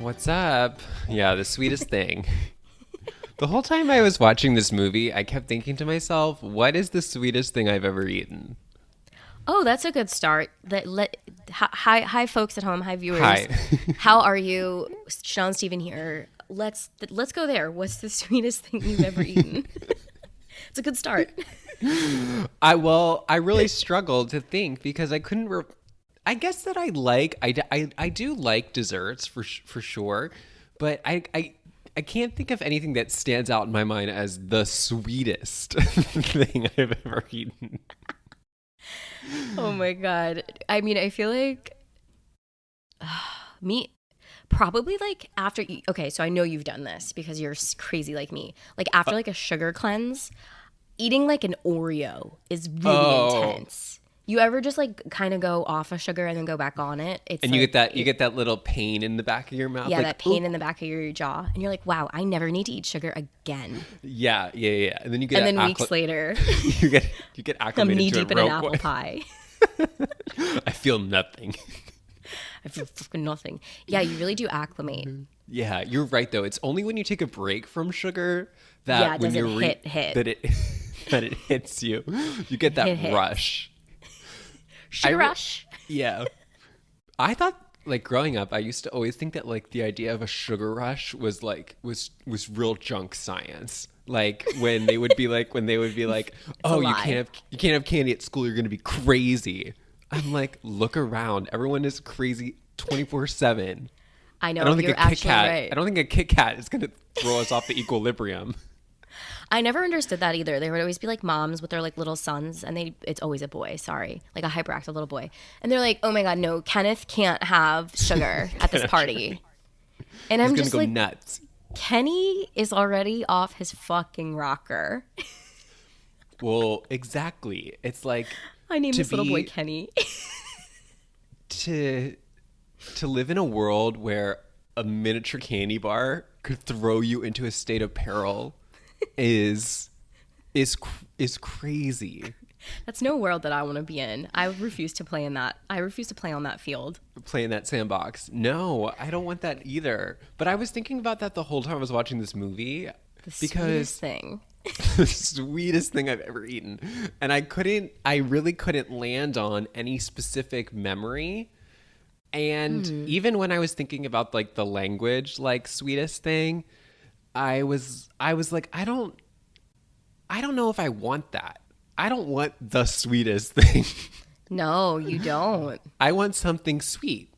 What's up? Yeah, the sweetest thing. The whole time I was watching this movie, I kept thinking to myself, what is the sweetest thing I've ever eaten? Oh, that's a good start. Hi, folks at home. Hi, viewers. Hi. How are you? Sean Steven here. Let's go there. What's the sweetest thing you've ever eaten? It's a good start. I really struggled to think because I couldn't. I guess that I do like desserts for sure, but I can't think of anything that stands out in my mind as the sweetest thing I've ever eaten. Oh my god. I mean, I feel like me probably like after okay, so I know you've done this because you're crazy like me. Like after like a sugar cleanse, eating like an Oreo is really Oh, intense. You ever just like kind of go off of sugar and then go back on it? It's and like you get that little pain in the back of your mouth, yeah, like that oh pain in the back of your jaw. And you're like, wow, I never need to eat sugar again. yeah, and then you And get then weeks later, you get I'm acclimated knee to deep it in an real apple quick. pie. I feel nothing. I feel fucking nothing. Yeah, you really do acclimate. Yeah, you're right though. It's only when you take a break from sugar Yeah, that it when doesn't you're hit. that it that it hits you. You get that Hit. rush. I Sugar re- rush. yeah. I thought like growing up, I used to always think that like the idea of a sugar rush was was real junk science. Like when they would be like, It's a "Oh, lie. you can't have candy at school. You're going to be crazy." I'm like, "Look around. Everyone is crazy 24/7." I I know, don't think a you're Kit actually Kat. I right. don't think a Kit Kat is going to throw us off the equilibrium. I never understood that either. There would always be like moms with their like little sons, and it's always a boy, sorry, like a hyperactive little boy. And they're like, oh my God, no, Kenneth can't have sugar at this party. And He's I'm going to just go like, nuts. Kenny is already off his fucking rocker. Well, exactly. It's like I named to this little boy be Kenny. to to live in a world where a miniature candy bar could throw you into a state of peril is is crazy. That's no world that I want to be in. I refuse to play in that. I refuse to play on that field. Playing that sandbox. No, I don't want that either. But I was thinking about that the whole time I was watching this movie The sweetest because thing. the sweetest thing I've ever eaten. And I really couldn't land on any specific memory. And even when I was thinking about like the language, like sweetest thing, I was like, I don't know if I want that. I don't want the sweetest thing. No, you don't. I want something sweet.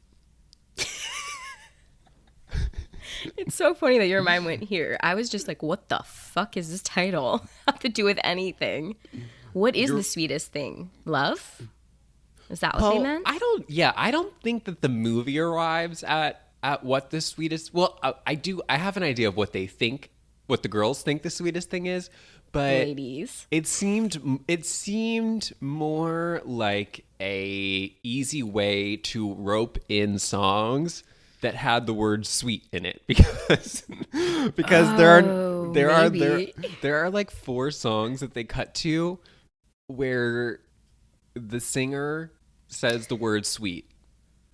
It's so funny that your mind went here. I was just like, what the fuck is this title have to do with anything? What is You're the sweetest thing? Love? Is that what they well, meant? I don't think that the movie arrives at what the sweetest well, I have an idea of what they think what the girls think the sweetest thing is, but Ladies. it seemed more like a easy way to rope in songs that had the word sweet in it because Oh, maybe. there are like four songs that they cut to where the singer says the word sweet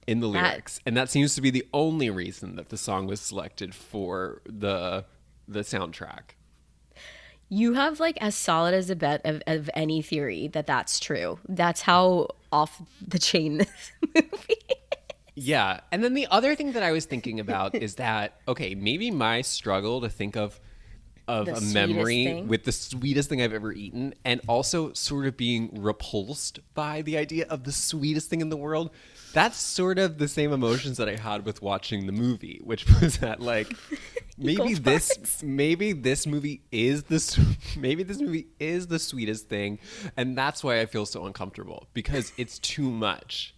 in the That lyrics, and that seems to be the only reason that the song was selected for the soundtrack. you have like as solid as a bet of any theory that that's true. That's how off the chain this movie. Yeah. And then the other thing that I was thinking about is that, okay, maybe my struggle to think of The a sweetest memory thing. with the sweetest thing I've ever eaten and also sort of being repulsed by the idea of the sweetest thing in the world. That's sort of the same emotions that I had with watching the movie, which was that like Equal parts. maybe this movie is maybe this movie is the sweetest thing, and that's why I feel so uncomfortable because it's too much.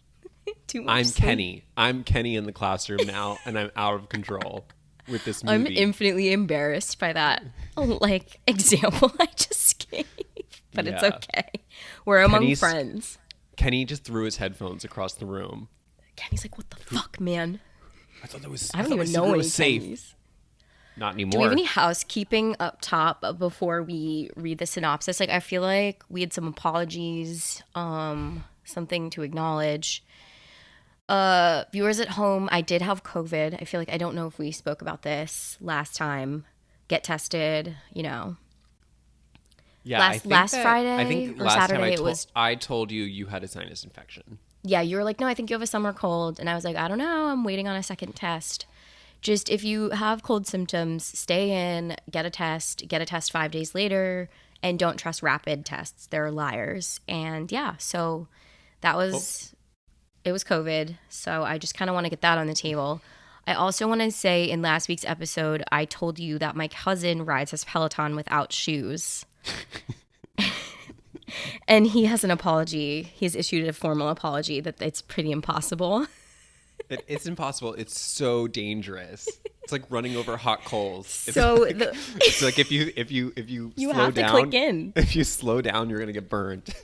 Too much sweet. I'm Kenny in the classroom now, and I'm out of control with this I'm movie. infinitely embarrassed by that like example I just gave. But it's Yeah. okay. We're among Kenny's- friends. Kenny just threw his headphones across the room. Kenny's like, what the fuck, man? I thought that was I don't thought my even know secret any was safe. Kennys. Not anymore. Do we have any housekeeping up top before we read the synopsis? Like, I feel like we had some apologies, something to acknowledge. Viewers at home, I did have COVID. I feel like I don't know if we spoke about this last time. Get tested, you know. Yeah, last Friday I think or last Saturday time it was. I told you had a sinus infection. Yeah, you were like, no, I think you have a summer cold. And I was like, I don't know. I'm waiting on a second test. Just if you have cold symptoms, stay in, get a test 5 days later, and don't trust rapid tests. They're liars. And yeah, so that was, it was COVID. So I just kind of want to get that on the table. I also want to say in last week's episode, I told you that my cousin rides his Peloton without shoes. And he has an apology. He's issued a formal apology that it's pretty impossible. It's impossible. It's so dangerous. It's like running over hot coals. It's like if you you slow have to down, click in. If you slow down, you're gonna get burned.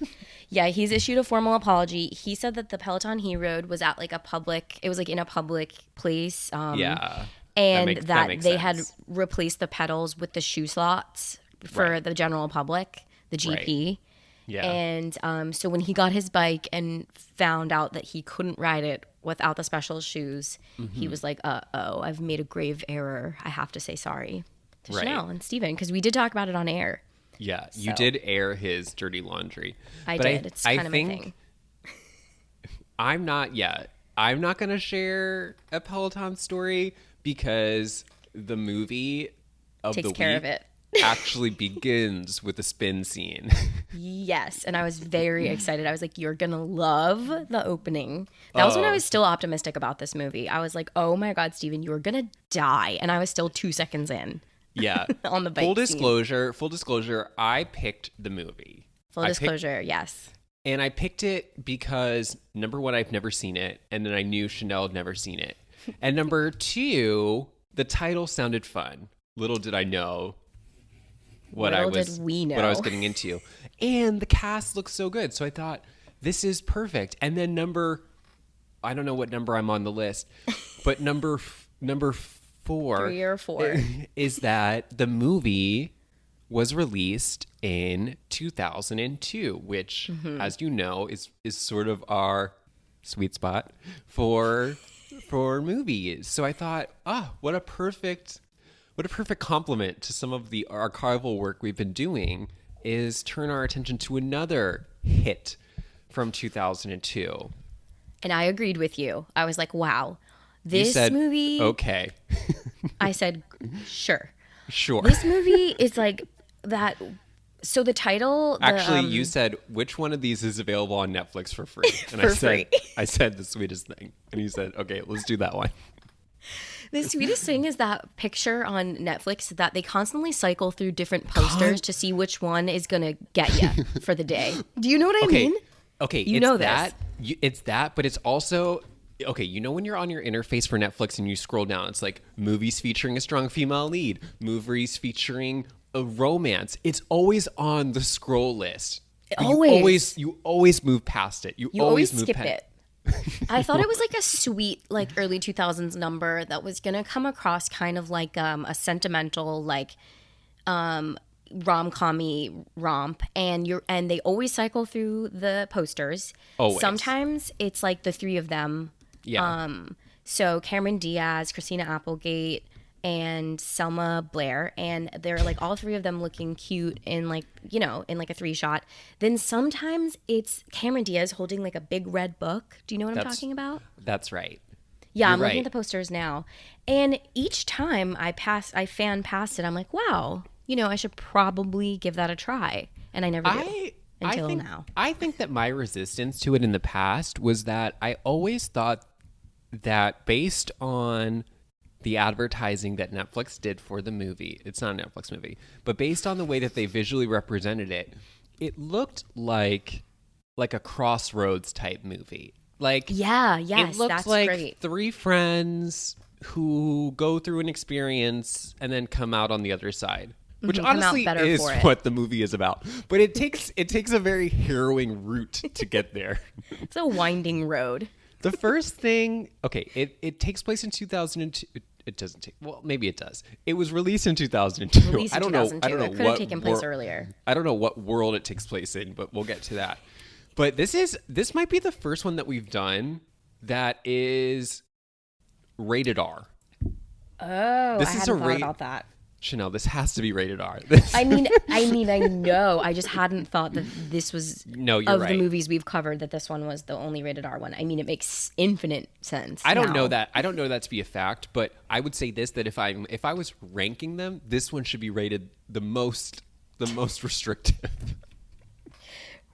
Yeah, he's issued a formal apology. He said that the Peloton he rode was at like a public. It was like in a public place. Yeah, and that makes they sense. had replaced the pedals with the shoe slots for the general public, the GP. Right. Yeah. And so when he got his bike and found out that he couldn't ride it without the special shoes, he was like, uh-oh, I've made a grave error. I have to say sorry to Chanel and Steven, because we did talk about it on air. Yeah, you did air his dirty laundry. I did. It's kind of my thing. I'm not going to share a Peloton story because the movie of Takes the care week of it. actually begins with a spin scene. Yes, and I was very excited. I was like, you're going to love the opening. That was when I was still optimistic about this movie. I was like, oh my God, Steven, you are going to die. And I was still 2 seconds in. Yeah. On the bike Full scene. disclosure, I picked the movie. Full disclosure, yes. And I picked it because, number one, I've never seen it. And then I knew Chanel had never seen it. And number two, the title sounded fun. Little did I know what I was getting into. And the cast looks so good. So I thought, this is perfect. And then I don't know what number I'm on the list, but number 4 3 or 4 is that the movie was released in 2002, which, as you know, is sort of our sweet spot for movies. So I thought, what a perfect compliment to some of the archival work we've been doing is turn our attention to another hit from 2002. And I agreed with you. I was like, wow, this movie. Okay. I said, sure. Sure. This movie is like that. So the title. Actually, you said, which one of these is available on Netflix for free? And I said The Sweetest Thing. And you said, okay, let's do that one. The Sweetest Thing is that picture on Netflix that they constantly cycle through different posters to see which one is going to get you for the day. Do you know what I mean? Okay. You know this. It's that, but it's also, okay, you know when you're on your interface for Netflix and you scroll down, it's like movies featuring a strong female lead, movies featuring a romance. It's always on the scroll list. You always move past it. You always move skip past it. I thought it was like a sweet, like early 2000s number that was gonna come across kind of like a sentimental, like rom-com-y romp, and they always cycle through the posters. Always. Sometimes it's like the three of them. Yeah. So Cameron Diaz, Christina Applegate, and Selma Blair, and they're like all three of them looking cute in like, you know, in like a 3-shot. Then sometimes it's Cameron Diaz holding like a big red book. Do you know what I'm talking about? That's right. Yeah, I'm looking at the posters now. And each time I fan past it, I'm like, wow, you know, I should probably give that a try. And I never did until now. I think that my resistance to it in the past was that I always thought that based on the advertising that Netflix did for the movie, it's not a Netflix movie, but based on the way that they visually represented it, it looked like a Crossroads type movie. Like, yes, it looks that's like great. 3 friends who go through an experience and then come out on the other side, which honestly is what the movie is about. But it takes a very harrowing route to get there. It's a winding road. The first thing, okay, it takes place in 2002. It doesn't take. Well, maybe it does. It was released in 2002. I don't know. It could have taken place earlier. I don't know what world it takes place in, but we'll get to that. But this might be the first one that we've done that is rated R. Oh, This I is hadn't a thought about that. Chanel, this has to be rated R. I mean, I know. I just hadn't thought that this was No, you're of right. the movies we've covered that this one was the only rated R one. I mean, it makes infinite sense. I don't now. know that. I don't know that to be a fact, but I would say this, that if I was ranking them, this one should be rated the most restrictive.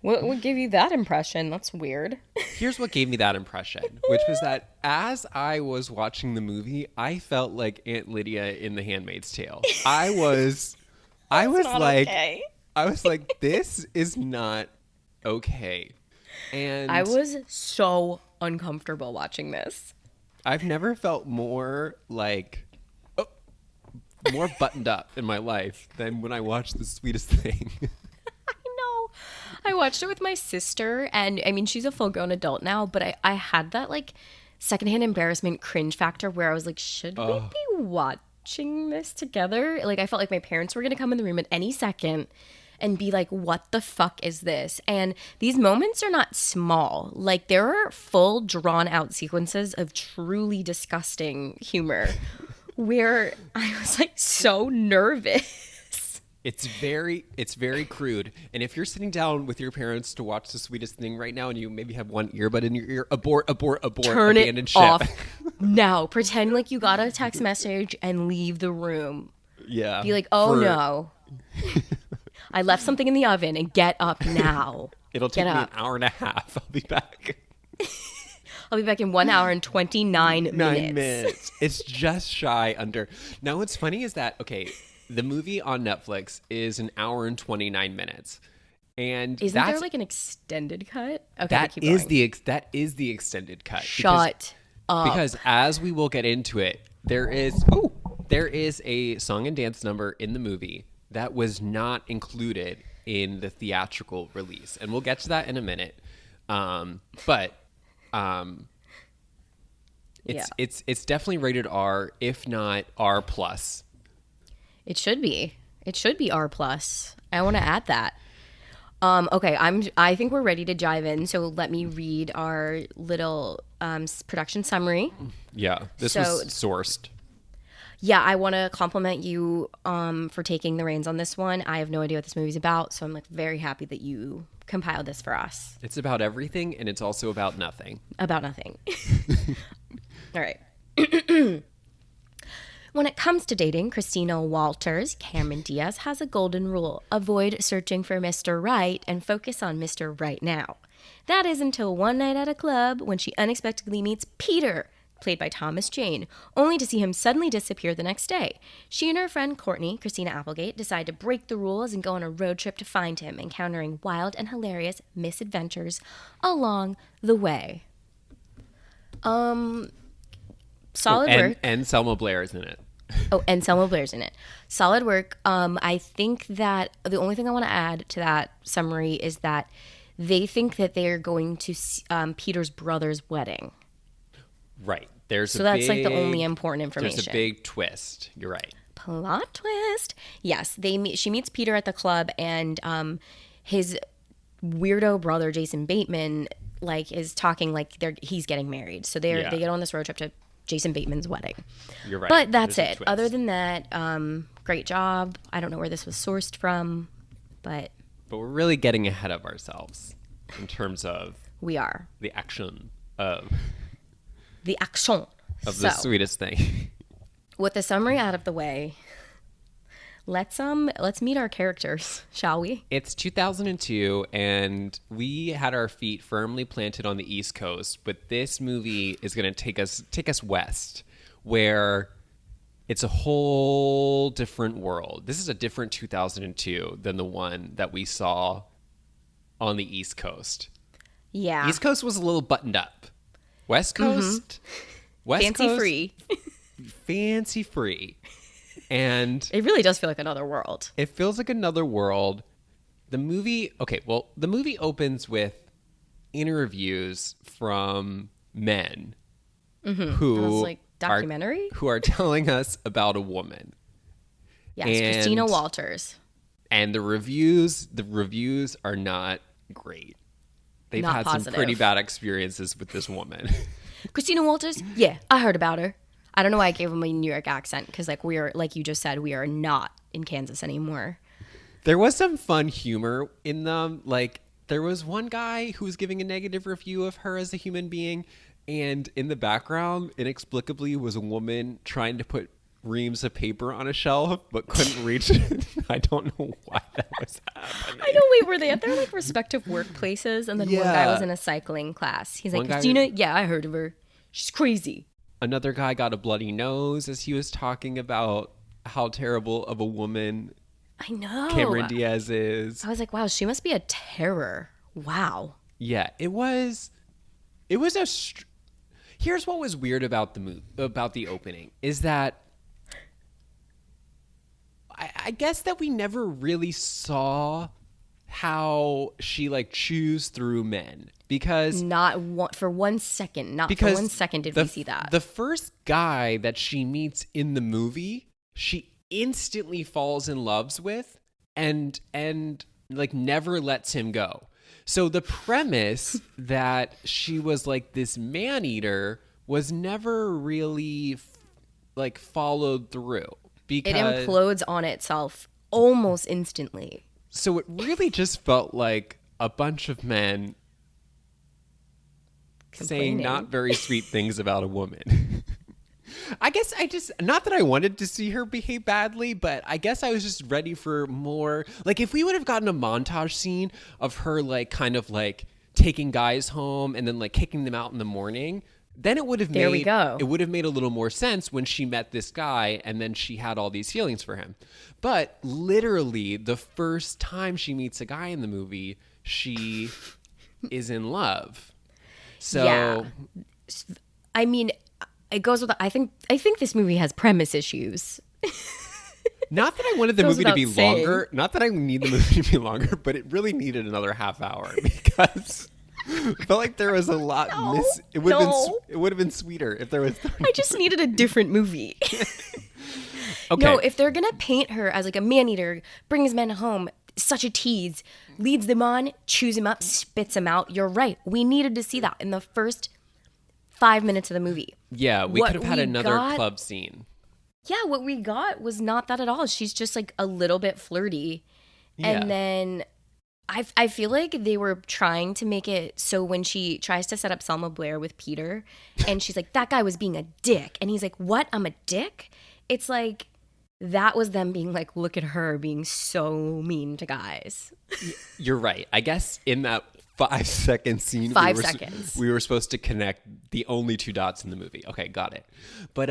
What would give you that impression? That's weird. Here's what gave me that impression, which was that as I was watching the movie, I felt like Aunt Lydia in The Handmaid's Tale. I was like, okay. I was like, this is not okay. And I was so uncomfortable watching this. I've never felt more like more buttoned up in my life than when I watched The Sweetest Thing. I watched it with my sister, and I mean, she's a full-grown adult now, but I had that like secondhand embarrassment cringe factor where I was like, should we be watching this together? Like, I felt like my parents were going to come in the room at any second and be like, what the fuck is this? And these moments are not small. Like, there are full drawn out sequences of truly disgusting humor where I was like so nervous. It's very crude. And if you're sitting down with your parents to watch The Sweetest Thing right now and you maybe have one earbud in your ear, abort, Turn abandon it ship. off now. Pretend like you got a text message and leave the room. Yeah. Be like, oh no. I left something in the oven and get up now. It'll take me an hour and a half. I'll be back. I'll be back in 1 hour and 29 minutes. 9 minutes. It's just shy under. Now, what's funny is that, okay, the movie on Netflix is an hour and 29 minutes. And isn't there like an extended cut? Okay, that keep is going. that is the extended cut. Shut up. Because as we will get into it, there is a song and dance number in the movie that was not included in the theatrical release. And we'll get to that in a minute. It's definitely rated R, if not R plus. It should be. It should be R plus. I want to add that. Okay, I think we're ready to dive in. So let me read our little production summary. Yeah, this was sourced. Yeah, I want to compliment you for taking the reins on this one. I have no idea what this movie's about, so I'm like very happy that you compiled this for us. It's about everything, and it's also about nothing. About nothing. All right. When it comes to dating, Christina Walters, Cameron Diaz has a golden rule. Avoid searching for Mr. Right and focus on Mr. Right now. That is until one night at a club when she unexpectedly meets Peter, played by Thomas Jane, only to see him suddenly disappear the next day. She and her friend Courtney, Christina Applegate, decide to break the rules and go on a road trip to find him, encountering wild and hilarious misadventures along the way. Solid work. And Selma Blair is in it. Oh, and Selma Blair's in it. Solid work. I think that the only thing I want to add to that summary is that they think that they're going to Peter's brother's wedding. Right. That's like the only important information. There's a big twist. You're right. Plot twist. Yes, she meets Peter at the club, and his weirdo brother Jason Bateman is talking like he's getting married. So they get on this road trip to Jason Bateman's wedding. You're right. But that's it. Other than that, great job. I don't know where this was sourced from, but we're really getting ahead of ourselves in terms of we are the action of the The Sweetest Thing. With the summary out of the way, let's meet our characters, shall we? It's 2002, and we had our feet firmly planted on the East Coast, but this movie is going to take us west, where it's a whole different world. This is a different 2002 than the one that we saw on the East Coast. Yeah. East Coast was a little buttoned up. West Coast, fancy free. Fancy free. And it really does feel like another world. It feels like another world. The movie opens with interviews from men who documentary? who are telling us about a woman. Yes, Christina Walters. And the reviews are not great. They've had some pretty bad experiences with this woman. Christina Walters? Yeah, I heard about her. I don't know why I gave him a New York accent because, like, we are, like you just said, we are not in Kansas anymore. There was some fun humor in them. Like, there was one guy who was giving a negative review of her as a human being, and in the background, inexplicably, was a woman trying to put reams of paper on a shelf but couldn't reach it. I don't know why that was happening. I know. Wait, were they at their like respective workplaces? And then one guy was in a cycling class. He's like, Christina, yeah, I heard of her. She's crazy. Another guy got a bloody nose as he was talking about how terrible of a woman I know Cameron Diaz is. I was like, wow, she must be a terror. Wow. Yeah, it was here's what was weird about the movie, about the opening, is that I guess that we never really saw how she like chews through men, because for 1 second did we see that. The first guy that she meets in the movie, she instantly falls in love with and like never lets him go. So the premise that she was like this man eater was never really like followed through. Because it implodes on itself almost instantly. So it really just felt like a bunch of men saying not very sweet things about a woman. I guess not that I wanted to see her behave badly, but I guess I was just ready for more. Like, if we would have gotten a montage scene of her, like, kind of like taking guys home and then like kicking them out in the morning, then it would have made a little more sense when she met this guy and then she had all these feelings for him. But literally the first time she meets a guy in the movie, she is in love. So yeah. I mean, it goes with I think this movie has premise issues. Not that I wanted the movie to be longer. Not that I need the movie to be longer, but it really needed another half hour because I felt like there was a lot It would have been sweeter if there was. I just needed a different movie. Okay. No, if they're gonna paint her as like a man eater, brings men home, such a tease, leads them on, chews him up, spits him out. You're right. We needed to see that in the first 5 minutes of the movie. Yeah, we could have had another club scene. Yeah, what we got was not that at all. She's just like a little bit flirty. Yeah. And then I feel like they were trying to make it so when she tries to set up Selma Blair with Peter and she's like, that guy was being a dick. And he's like, what? I'm a dick? It's like, that was them being like, look at her being so mean to guys. You're right. I guess in that 5 second scene, we were supposed to connect the only two dots in the movie. Okay, got it. But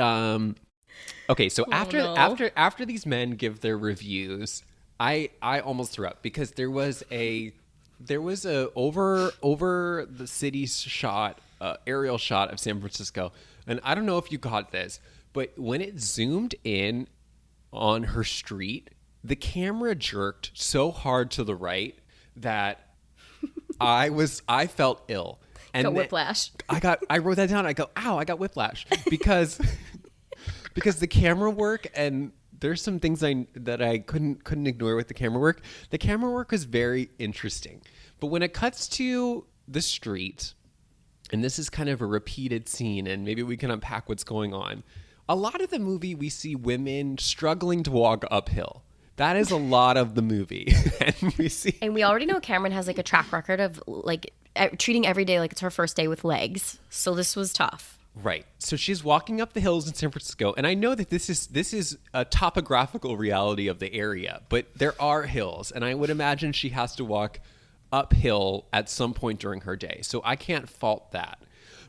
okay, so after these men give their reviews, I almost threw up because there was a over the city's shot, aerial shot of San Francisco, and I don't know if you caught this, but when it zoomed in on her street, the camera jerked so hard to the right that I felt ill. And got whiplash. I wrote that down. I go, ow, I got whiplash because the camera work, and there's some things that I couldn't ignore with the camera work. The camera work was very interesting. But when it cuts to the street, and this is kind of a repeated scene, and maybe we can unpack what's going on. A lot of the movie, we see women struggling to walk uphill. That is a lot of the movie. And we already know Cameron has like a track record of like treating every day like it's her first day with legs. So this was tough. Right. So she's walking up the hills in San Francisco, and I know that this is a topographical reality of the area, but there are hills, and I would imagine she has to walk uphill at some point during her day. So I can't fault that.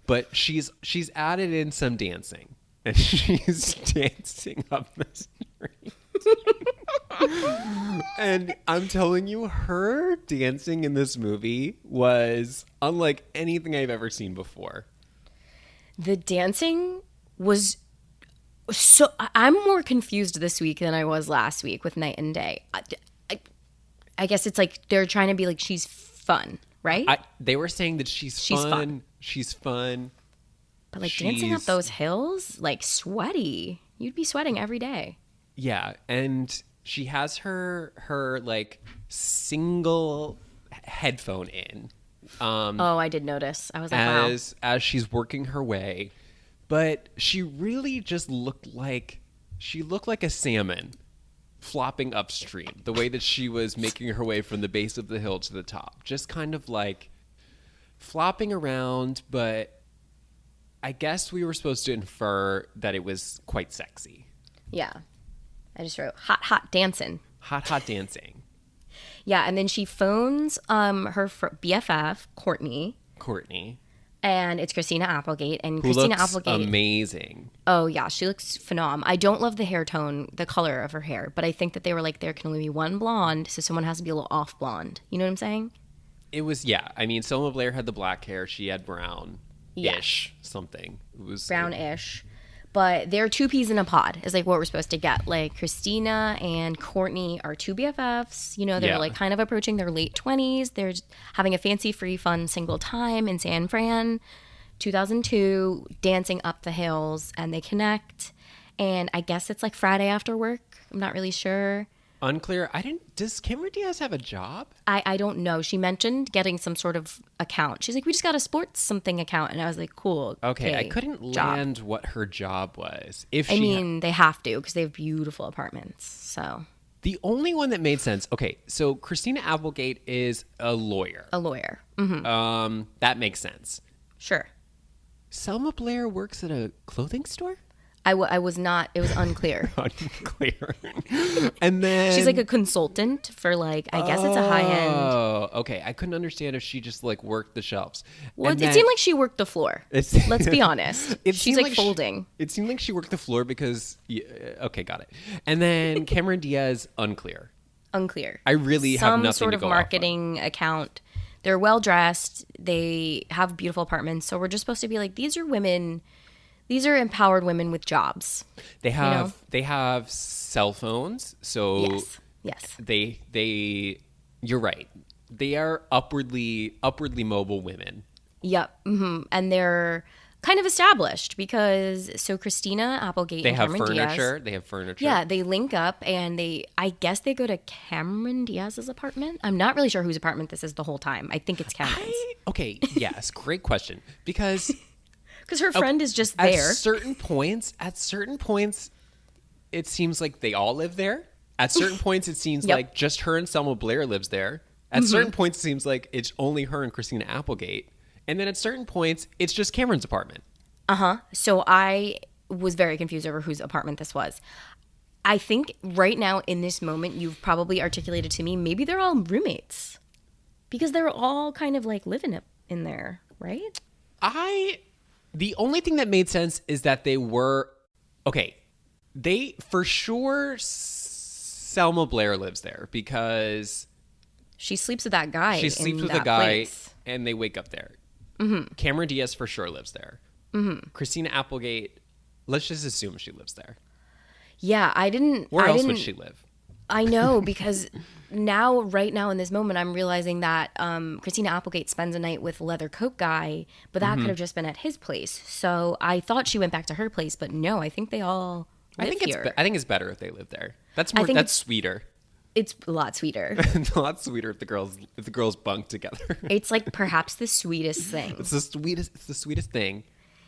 But she's added in some dancing, and she's dancing up the street. And I'm telling you, her dancing in this movie was unlike anything I've ever seen before. The dancing was so... I'm more confused this week than I was last week with Night and Day. I guess it's like they're trying to be like, she's fun, right? They were saying that she's fun. She's fun. But like dancing up those hills, like sweaty. You'd be sweating every day. Yeah, and she has her like single headphone in Oh, I did notice. I was like, wow. As she's working her way, but she really just looked like a salmon flopping upstream. The way that she was making her way from the base of the hill to the top, just kind of like flopping around. But I guess we were supposed to infer that it was quite sexy. Yeah. I just wrote hot dancing. Hot dancing. Yeah, and then she phones her BFF, Courtney. And it's Christina Applegate. And Who Christina looks Applegate. amazing. Oh, yeah. She looks phenomenal. I don't love the hair tone, the color of her hair. But I think that they were like, there can only be one blonde. So someone has to be a little off blonde. You know what I'm saying? It was, yeah. I mean, Selma Blair had the black hair. She had brown-ish something. It was brown-ish. But they're two peas in a pod is like what we're supposed to get. Like Christina and Courtney are two BFFs. You know, they're like kind of approaching their late 20s. They're having a fancy, free, fun single time in San Fran, 2002, dancing up the hills, and they connect. And I guess it's like Friday after work. I'm not really sure. Unclear. Does Cameron Diaz have a job? I don't know. She mentioned getting some sort of account. She's like, we just got a sports something account. And I was like, cool. Okay. I couldn't land what her job was. They have to because they have beautiful apartments. So the only one that made sense. Okay. So Christina Applegate is a lawyer. Mm-hmm. That makes sense. Sure. Selma Blair works at a clothing store? I was not. It was unclear. Unclear. And then she's like a consultant for like, I guess it's a high end. Oh, okay. I couldn't understand if she just like worked the shelves. Well, it seemed like she worked the floor. Let's be honest. She's like folding. It seemed like she worked the floor because, okay, got it. And then Cameron Diaz, unclear. I really have nothing to go off on. Some sort of marketing account. They're well dressed. They have beautiful apartments. So we're just supposed to be like, these are women. These are empowered women with jobs. They have cell phones, so yes. They you're right. They are upwardly mobile women. Yep. Mm-hmm. And they're kind of established because Christina Applegate and Cameron Diaz. They have furniture. Yeah, they link up and I guess they go to Cameron Diaz's apartment. I'm not really sure whose apartment this is the whole time. I think it's Cameron's. Okay, yes, great question. Because her friend is just there. At certain points, it seems like they all live there. At certain points, it seems like just her and Selma Blair lives there. At certain points, it seems like it's only her and Christina Applegate. And then at certain points, it's just Cameron's apartment. So I was very confused over whose apartment this was. I think right now in this moment, you've probably articulated to me, maybe they're all roommates. Because they're all kind of like living in there, right? The only thing that made sense is that they were, okay, they, for sure, Selma Blair lives there because she sleeps with that guy. Place. And they wake up there. Mm-hmm. Cameron Diaz for sure lives there. Mm-hmm. Christina Applegate, let's just assume she lives there. Yeah, Where else would she live? I know, because right now in this moment, I'm realizing that Christina Applegate spends a night with Leather Coat Guy, but that could have just been at his place. So I thought she went back to her place, but no, I think they all live here. I think it's better if they live there. That's sweeter. It's a lot sweeter. It's a lot sweeter if the girls bunk together. It's like perhaps the sweetest thing. It's the sweetest thing.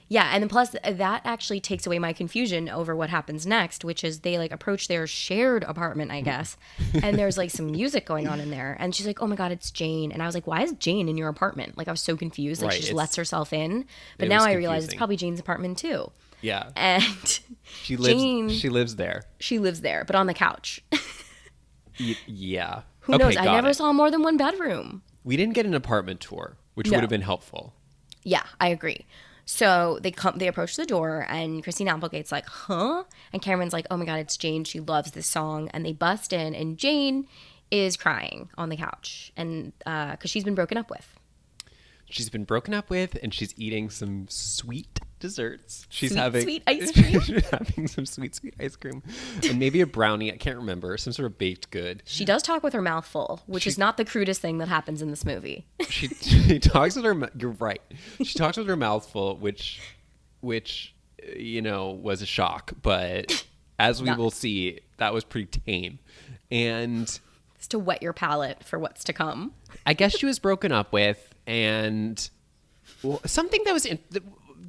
Yeah, and then plus that actually takes away my confusion over what happens next, which is they like approach their shared apartment, I guess, and there's like some music going on in there, and she's like, "Oh my God, it's Jane," and I was like, "Why is Jane in your apartment?" Like I was so confused, like she just lets herself in, but now I realize it's probably Jane's apartment too. Yeah, and she lives there. She lives there, but on the couch. Yeah. Who knows? I never saw more than one bedroom. We didn't get an apartment tour, which would have been helpful. Yeah, I agree. So they approach the door, and Christina Applegate's like, huh? And Cameron's like, oh my God, it's Jane. She loves this song. And they bust in, and Jane is crying on the couch, and because she's been broken up with. She's been broken up with, and she's eating some sweet desserts. She's sweet ice cream. She's having some sweet ice cream, and maybe a brownie. I can't remember. Some sort of baked good. She does talk with her mouth full, which is not the crudest thing that happens in this movie. She talks with her. You're right. She talks with her mouth full, which was a shock. But as we will see, that was pretty tame, and it's to whet your palate for what's to come. I guess she was broken up with. And something that was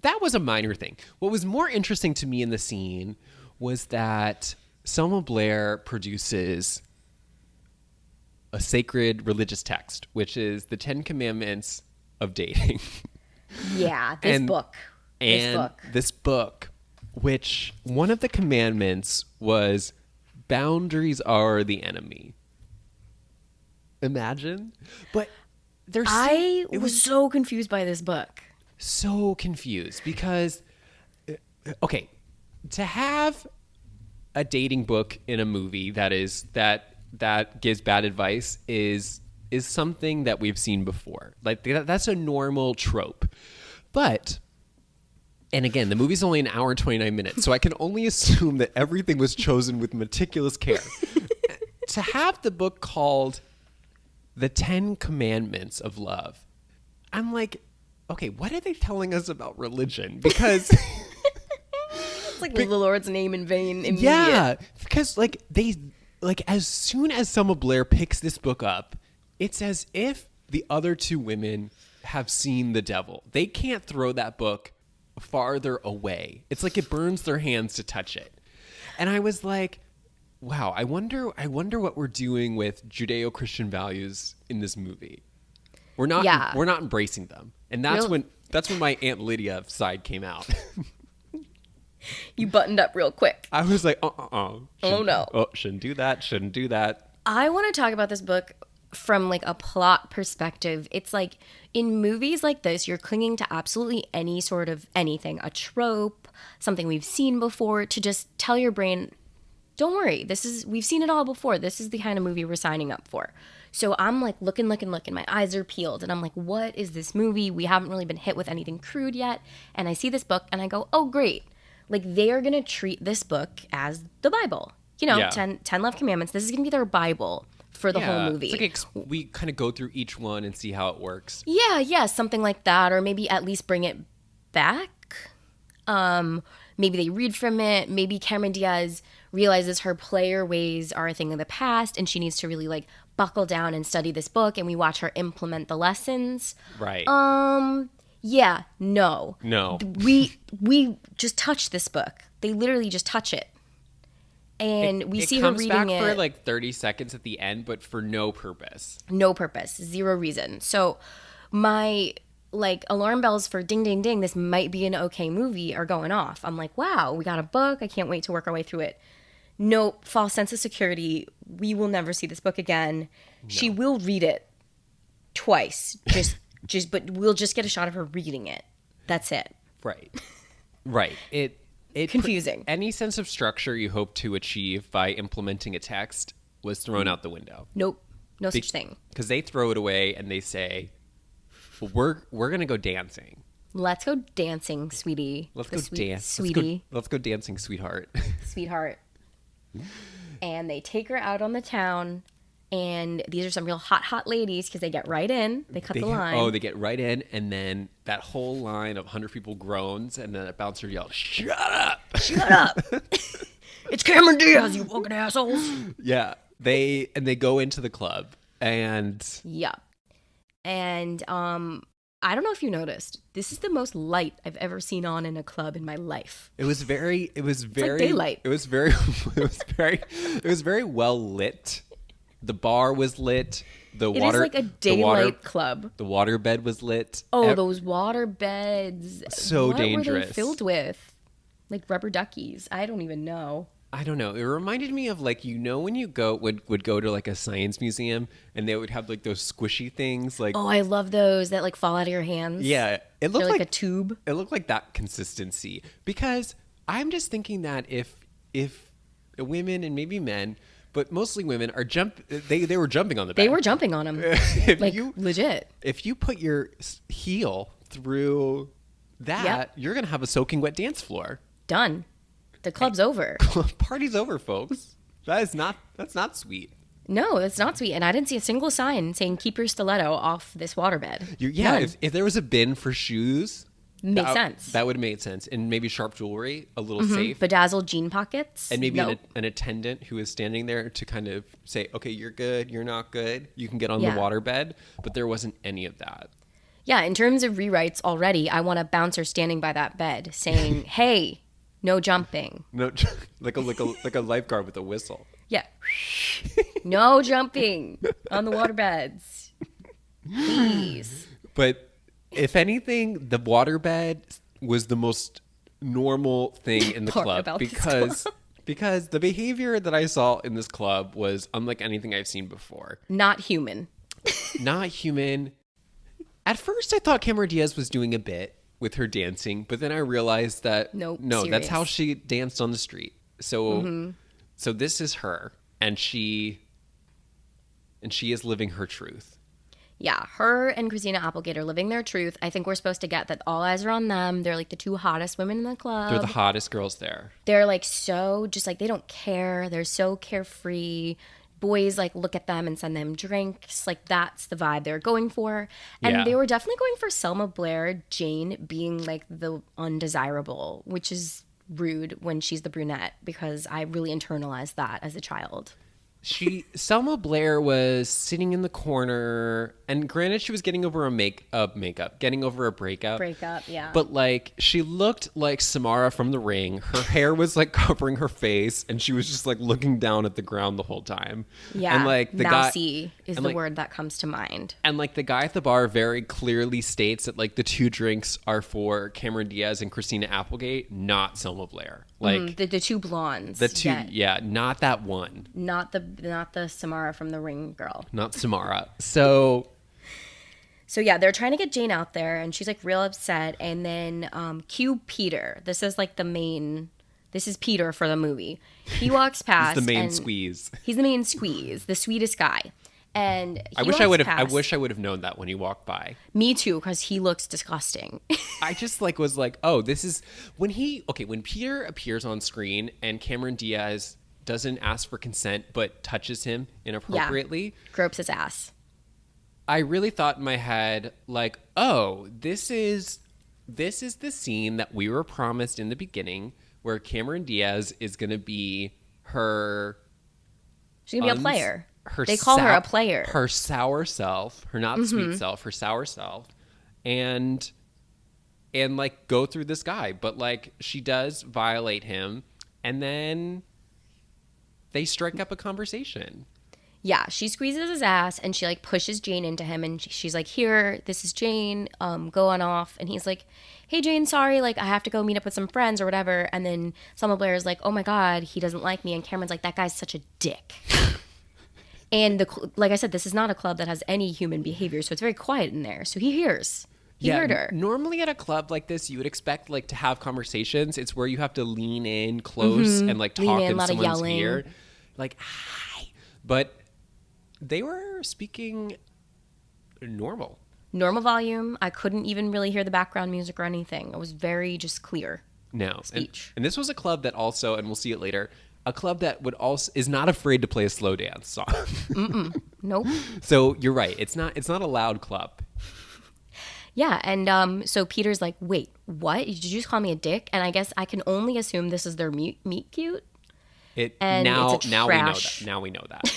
that was a minor thing. What was more interesting to me in the scene was that Selma Blair produces a sacred religious text, which is the 10 Commandments of dating. Yeah, this book, which one of the commandments was boundaries are the enemy. Imagine. But I was so confused by this book. So confused because, okay, to have a dating book in a movie that gives bad advice is something that we've seen before. Like that's a normal trope. But, and again, the movie's only an hour and 29 minutes, so I can only assume that everything was chosen with meticulous care. To have the book called The 10 Commandments of Love, I'm like, okay, what are they telling us about religion? Because it's like the Lord's name in vain. Immediate. Yeah, because as soon as Selma Blair picks this book up, it's as if the other two women have seen the devil. They can't throw that book farther away. It's like it burns their hands to touch it. And I was like, wow, I wonder what we're doing with Judeo-Christian values in this movie. We're not embracing them. And that's when my Aunt Lydia side came out. You buttoned up real quick. I was like, oh no. Oh, shouldn't do that. I want to talk about this book from like a plot perspective. It's like in movies like this, you're clinging to absolutely any sort of anything, a trope, something we've seen before, to just tell your brain, don't worry, we've seen it all before. This is the kind of movie we're signing up for. So I'm like looking. My eyes are peeled. And I'm like, what is this movie? We haven't really been hit with anything crude yet. And I see this book and I go, oh, great. Like they are going to treat this book as the Bible. 10 Love Commandments. This is going to be their Bible for the whole movie. It's like we kind of go through each one and see how it works. Yeah, something like that. Or maybe at least bring it back. Maybe they read from it. Maybe Cameron Diaz realizes her player ways are a thing of the past and she needs to really like buckle down and study this book, and we watch her implement the lessons. Right. Yeah, no. We just touch this book. They literally just touch it. And we see her reading it. It comes back for like 30 seconds at the end, but for no purpose. No purpose. Zero reason. So my like alarm bells for ding, ding, ding, this might be an okay movie are going off. I'm like, wow, we got a book. I can't wait to work our way through it. No, false sense of security. We will never see this book again. No. She will read it twice. But we'll just get a shot of her reading it. That's it. Right. It confusing. Any sense of structure you hope to achieve by implementing a text was thrown out the window. Nope. No such thing. Because they throw it away and they say, we're going to go dancing. Let's go dancing, sweetie. Let's go dance. Sweetie. Let's go dancing, sweetheart. Sweetheart. And they take her out on the town. And these are some real hot ladies because they get right in. They cut the line. Oh, they get right in. And then that whole line of 100 people groans. And then a bouncer yells, shut up. Shut up. It's Cameron Diaz, you fucking assholes. Yeah. They go into the club. And... Yeah. And I don't know if you noticed. This is the most light I've ever seen on in a club in my life. It was very... It's like daylight. It was very well lit. The bar was lit. It is like a daylight club. The water bed was lit. Oh, those water beds. So dangerous. What were they filled with? Like rubber duckies. I don't even know. I don't know. It reminded me of like, when you would go to like a science museum and they would have like those squishy things. Like, oh, I love those that like fall out of your hands. Yeah. It looked like a tube. It looked like that consistency, because I'm just thinking that if women and maybe men, but mostly women they were jumping on the bed. They were jumping on them. Legit. If you put your heel through that, You're going to have a soaking wet dance floor. Done. The club's over. Party's over, folks. That's not sweet. No, that's not sweet. And I didn't see a single sign saying keep your stiletto off this waterbed. If there was a bin for shoes, makes sense. That would have made sense. And maybe sharp jewelry, a little safe. Bedazzled jean pockets. And maybe an attendant who is standing there to kind of say, okay, you're good, you're not good. You can get on the waterbed. But there wasn't any of that. Yeah, in terms of rewrites already, I want a bouncer standing by that bed saying, "Hey, no jumping." No, like a lifeguard with a whistle. Yeah. No jumping on the waterbeds. Please. But if anything, the waterbed was the most normal thing in the Part club about this because the behavior that I saw in this club was unlike anything I've seen before. Not human. Not human. At first, I thought Cameron Diaz was doing a bit with her dancing, but then I realized that no, serious. that's how she danced on the street. So, so this is her, and she is living her truth. Yeah, her and Christina Applegate are living their truth. I think we're supposed to get that all eyes are on them. They're like the two hottest women in the club. They're the hottest girls there. They're like so just like they don't care. They're so carefree. Boys like look at them and send them drinks. Like that's the vibe they're going for. And they were definitely going for Selma Blair, Jane being like the undesirable, which is rude when she's the brunette because I really internalized that as a child. Selma Blair was sitting in the corner, and granted, she was getting over getting over a breakup. Yeah. But like, she looked like Samara from The Ring. Her hair was like covering her face, and she was just like looking down at the ground the whole time. Yeah. And like mousy is the word that comes to mind. And like the guy at the bar very clearly states that like the two drinks are for Cameron Diaz and Christina Applegate, not Selma Blair. Like the two blondes. Not that one. Not the Samara from The Ring girl. Not Samara. So yeah, they're trying to get Jane out there, and she's like real upset. And then cue Peter. This is like this is Peter for the movie. He walks past. He's the main squeeze. He's the main squeeze, the sweetest guy. And I wish I would have known that when he walked by. Me too, because he looks disgusting. I just like was like, oh, this is when Peter appears on screen and Cameron Diaz doesn't ask for consent but touches him inappropriately. Yeah. Gropes his ass. I really thought in my head, like, oh, this is the scene that we were promised in the beginning where Cameron Diaz is gonna be her She's gonna be a player. They call her a player. Her sour self, her not sweet self, her sour self, and like go through this guy. But like she does violate him, and then they strike up a conversation. Yeah, she squeezes his ass and she like pushes Jane into him, and she's like, "Here, this is Jane. Go on off." And he's like, "Hey Jane, sorry, like I have to go meet up with some friends or whatever." And then Selma Blair is like, "Oh my God, he doesn't like me." And Cameron's like, "That guy's such a dick." And like I said, this is not a club that has any human behavior, so it's very quiet in there. So he hears. He heard her. Normally at a club like this, you would expect like to have conversations. It's where you have to lean in close and like talk in someone's ear, like hi. But they were speaking normal volume. I couldn't even really hear the background music or anything. It was very just clear. No speech. And this was a club that also, and we'll see it later, a club that would also is not afraid to play a slow dance song. Nope. So you're right. It's not a loud club. Yeah, and so Peter's like, "Wait, what? Did you just call me a dick?" And I guess I can only assume this is their meet cute. Now we know that.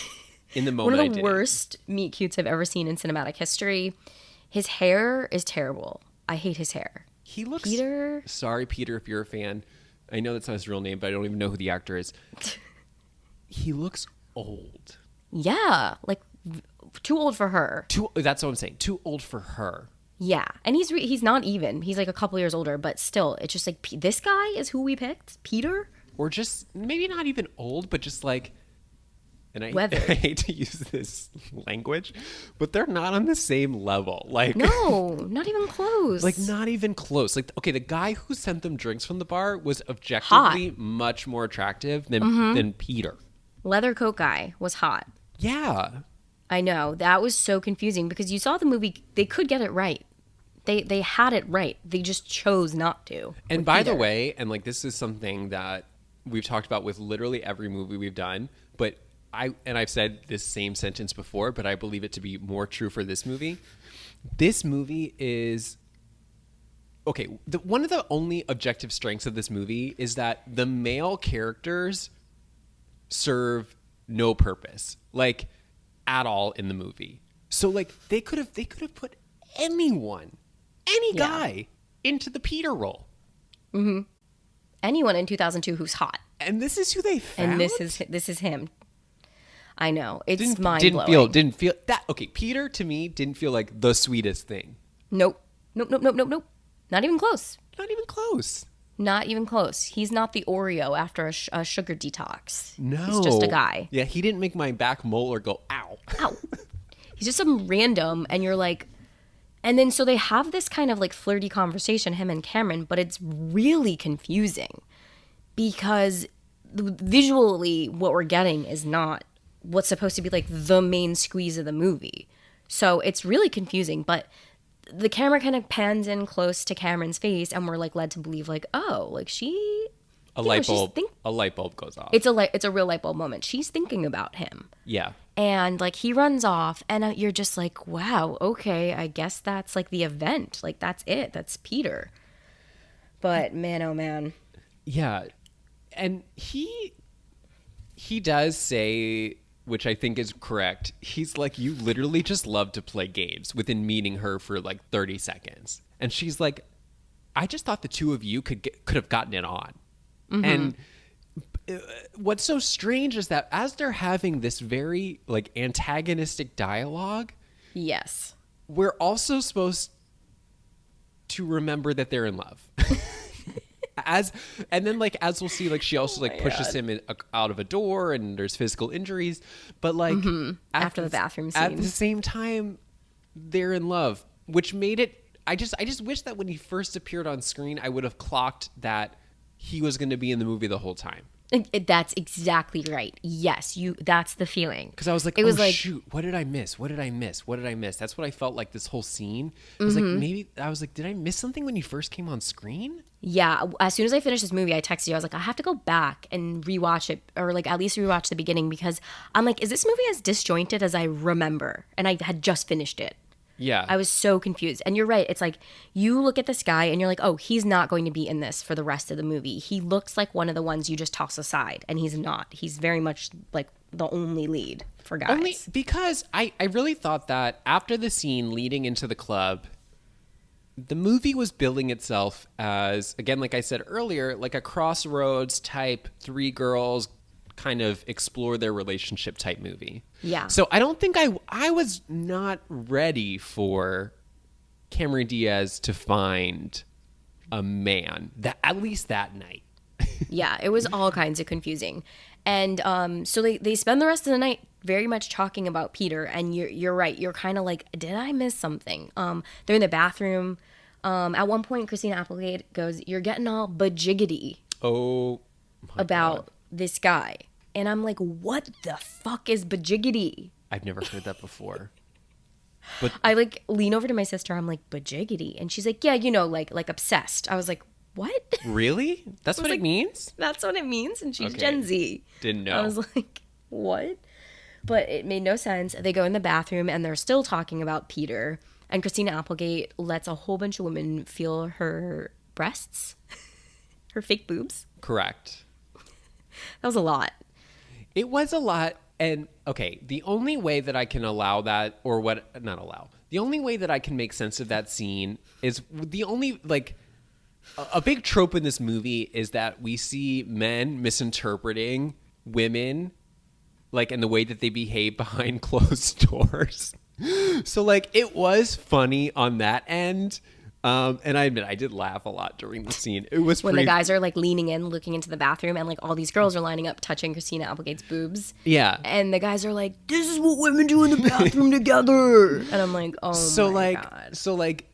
In the moment, one of the worst meet cutes I've ever seen in cinematic history. His hair is terrible. I hate his hair. He looks. Peter. Sorry, Peter, if you're a fan. I know that's not his real name, but I don't even know who the actor is. He looks old. Yeah, like too old for her. That's what I'm saying. Too old for her. Yeah, and he's not even. He's like a couple years older, but still, it's just like this guy is who we picked, Peter. Or just maybe not even old, but just like. And I hate to use this language, but they're not on the same level. Like no, not even close. Like not even close. Like okay, the guy who sent them drinks from the bar was objectively much more attractive than Peter. Leather coat guy was hot. Yeah, I know. That was so confusing because you saw the movie. They could get it right. They had it right. They just chose not to. And by the way, and like this is something that we've talked about with literally every movie we've done, but I've said this same sentence before, but I believe it to be more true for this movie. This movie is okay. One of the only objective strengths of this movie is that the male characters serve no purpose, like at all in the movie. So like they could have put any guy into the Peter role. Mm-hmm. Anyone in 2002 who's hot. And this is who they found? And this is him. I know. It's mind-blowing. Didn't feel that. Okay, Peter to me didn't feel like the sweetest thing. Nope. Not even close. Not even close. Not even close. He's not the Oreo after a sugar detox. No. He's just a guy. Yeah, he didn't make my back molar go, ow. Ow. He's just some random, and you're like... And then so they have this kind of like flirty conversation, him and Cameron, but it's really confusing because visually what we're getting is not what's supposed to be like the main squeeze of the movie. So it's really confusing, but the camera kind of pans in close to Cameron's face and we're like led to believe like, oh, like a light bulb goes off. It's a real light bulb moment. She's thinking about him. Yeah. And like he runs off and you're just like, wow, okay, I guess that's like the event. Like that's it. That's Peter. But man, oh man. Yeah. And he does say, which I think is correct. He's like, you literally just love to play games within meeting her for like 30 seconds. And she's like, I just thought the two of you could have gotten it on. Mm-hmm. And what's so strange is that as they're having this very like antagonistic dialogue, yes, we're also supposed to remember that they're in love. As we'll see, like she also like pushes him out of a door and there's physical injuries, but like after the bathroom scene, at the same time they're in love, which made it. I just wish that when he first appeared on screen, I would have clocked that he was going to be in the movie the whole time. That's exactly right. Yes, that's the feeling. Because I was like, shoot, what did I miss? That's what I felt like this whole scene. I was like, did I miss something when you first came on screen? Yeah. As soon as I finished this movie, I texted you. I was like, I have to go back and rewatch it, or like at least rewatch the beginning, because I'm like, is this movie as disjointed as I remember? And I had just finished it. Yeah. I was so confused. And you're right. It's like you look at this guy and you're like, oh, he's not going to be in this for the rest of the movie. He looks like one of the ones you just toss aside. And he's not. He's very much like the only lead for guys. Only because I really thought that after the scene leading into the club, the movie was billing itself as, again, like I said earlier, like a Crossroads type, three girls kind of explore their relationship type movie. Yeah. So I don't think I was not ready for Cameron Diaz to find a man that at least that night. Yeah, it was all kinds of confusing. And so they spend the rest of the night very much talking about Peter, and you're right. You're kind of like, did I miss something? They're in the bathroom. At one point, Christina Applegate goes, "You're getting all bajiggity." Oh, about this guy. And I'm like, what the fuck is bajiggity? I've never heard that before. But I like lean over to my sister. I'm like, bajiggity. And she's like, yeah, like obsessed. I was like, what? Really? That's what it means? That's what it means. And she's Okay. Gen Z. Didn't know. I was like, what? But it made no sense. They go in the bathroom and they're still talking about Peter. And Christina Applegate lets a whole bunch of women feel her breasts, her fake boobs. Correct. That was a lot. It was a lot. And okay, the only way that I can allow that, or the only way that I can make sense of that scene is a big trope in this movie is that we see men misinterpreting women, like in the way that they behave behind closed doors. So like it was funny on that end. And I admit I did laugh a lot during the scene. It was when the guys are like leaning in, looking into the bathroom, and like all these girls are lining up, touching Christina Applegate's boobs. Yeah. And the guys are like, "This is what women do in the bathroom together." And I'm like, "Oh my god!" So like,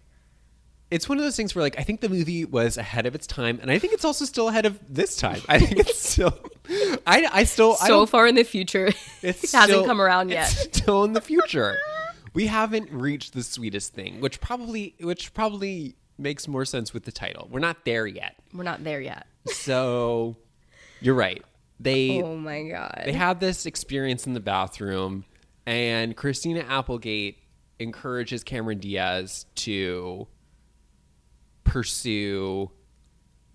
it's one of those things where like I think the movie was ahead of its time, and I think it's also still ahead of this time. I think it's still, so far in the future, it hasn't come around yet. It's still in the future. We haven't reached the sweetest thing, which probably makes more sense with the title. We're not there yet. So you're right. Oh my god. They have this experience in the bathroom, and Christina Applegate encourages Cameron Diaz to pursue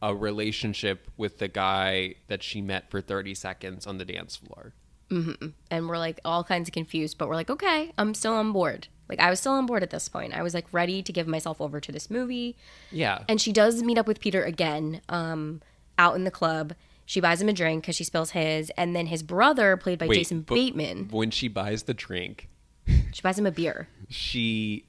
a relationship with the guy that she met for 30 seconds on the dance floor. Mm-hmm. And we're like all kinds of confused, but we're like, okay, I'm still on board. Like, I was still on board at this point. I was like ready to give myself over to this movie. Yeah. And she does meet up with Peter again, out in the club. She buys him a drink because she spills his, and then his brother, played by Jason Bateman. When she buys the drink, she buys him a beer. She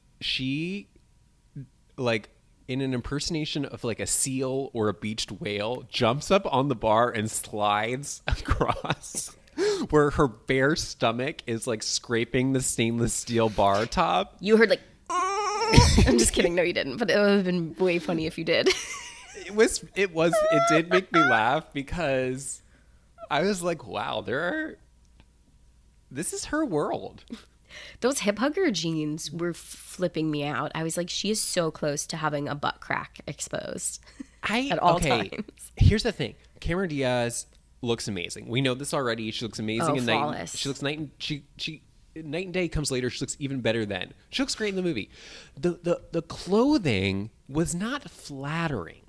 like, in an impersonation of like a seal or a beached whale, jumps up on the bar and slides across where her bare stomach is like scraping the stainless steel bar top. You heard like, I'm just kidding. No, you didn't. But it would have been way funny if you did. It did make me laugh because I was like, wow, this is her world. Those hip hugger jeans were flipping me out. I was like, she is so close to having a butt crack exposed at all times. Here's the thing. Cameron Diaz looks amazing. We know this already. She looks amazing in flawless. She looks night and day comes later. She looks even better then. She looks great in the movie. The clothing was not flattering.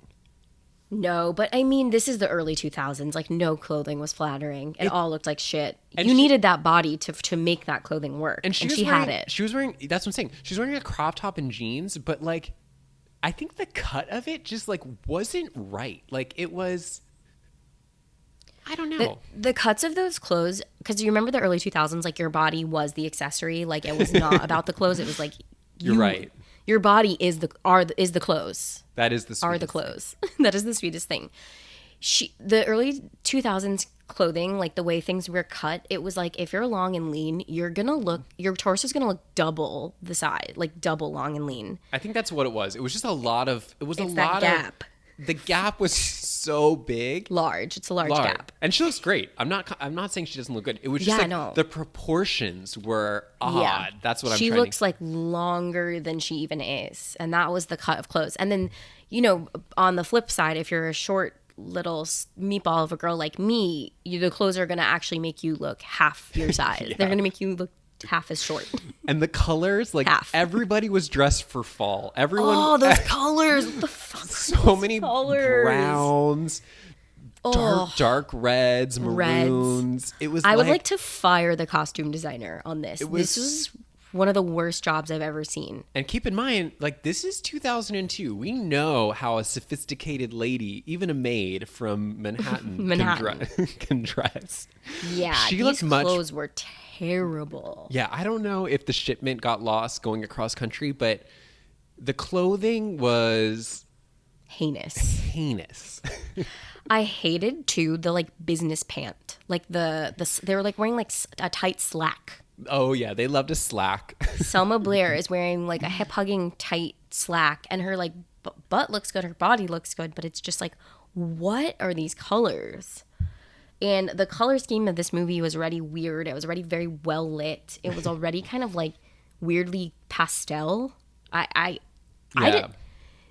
No, but I mean, this is the early 2000s. Like, no clothing was flattering. It all looked like shit. You needed that body to make that clothing work. And she had it. She was wearing, that's what I'm saying. She was wearing a crop top and jeans, but like, I think the cut of it just like wasn't right. Like, it was, I don't know. The cuts of those clothes, because you remember the early 2000s, like, your body was the accessory. Like, it was not about the clothes. It was like, you're right. Your body is the clothes. That is the sweetest are the clothes. That is the sweetest thing. The early 2000s clothing, like the way things were cut, it was like, if you're long and lean, your torso's gonna look double the size, like double long and lean. I think that's what it was. It was just a lot of. It was it's a that lot gap. The gap was so big. Large. It's a large gap. And she looks great. I'm not saying she doesn't look good. It was just the proportions were odd. Yeah. That's what I'm trying to. She looks like longer than she even is. And that was the cut of clothes. And then, on the flip side, if you're a short little meatball of a girl like me, the clothes are going to actually make you look half your size. Yeah. They're going to make you look half as short. And the colors, like everybody was dressed for fall. Everyone. Oh, those colors! What the fuck? So many colors. Browns, dark reds, maroons. It was. I would like to fire the costume designer on this. This was one of the worst jobs I've ever seen. And keep in mind, like, this is 2002. We know how a sophisticated lady, even a maid from Manhattan. Can dress. Yeah, these clothes were terrible. Yeah, I don't know if the shipment got lost going across country, but the clothing was heinous. I hated too the like business pant, like they were like wearing like a tight slack. Oh yeah, they loved a slack. Selma Blair is wearing like a hip hugging tight slack, and her like butt looks good, her body looks good, but it's just like, what are these colors? And the color scheme of this movie was already weird. It was already very well lit. It was already kind of like weirdly pastel.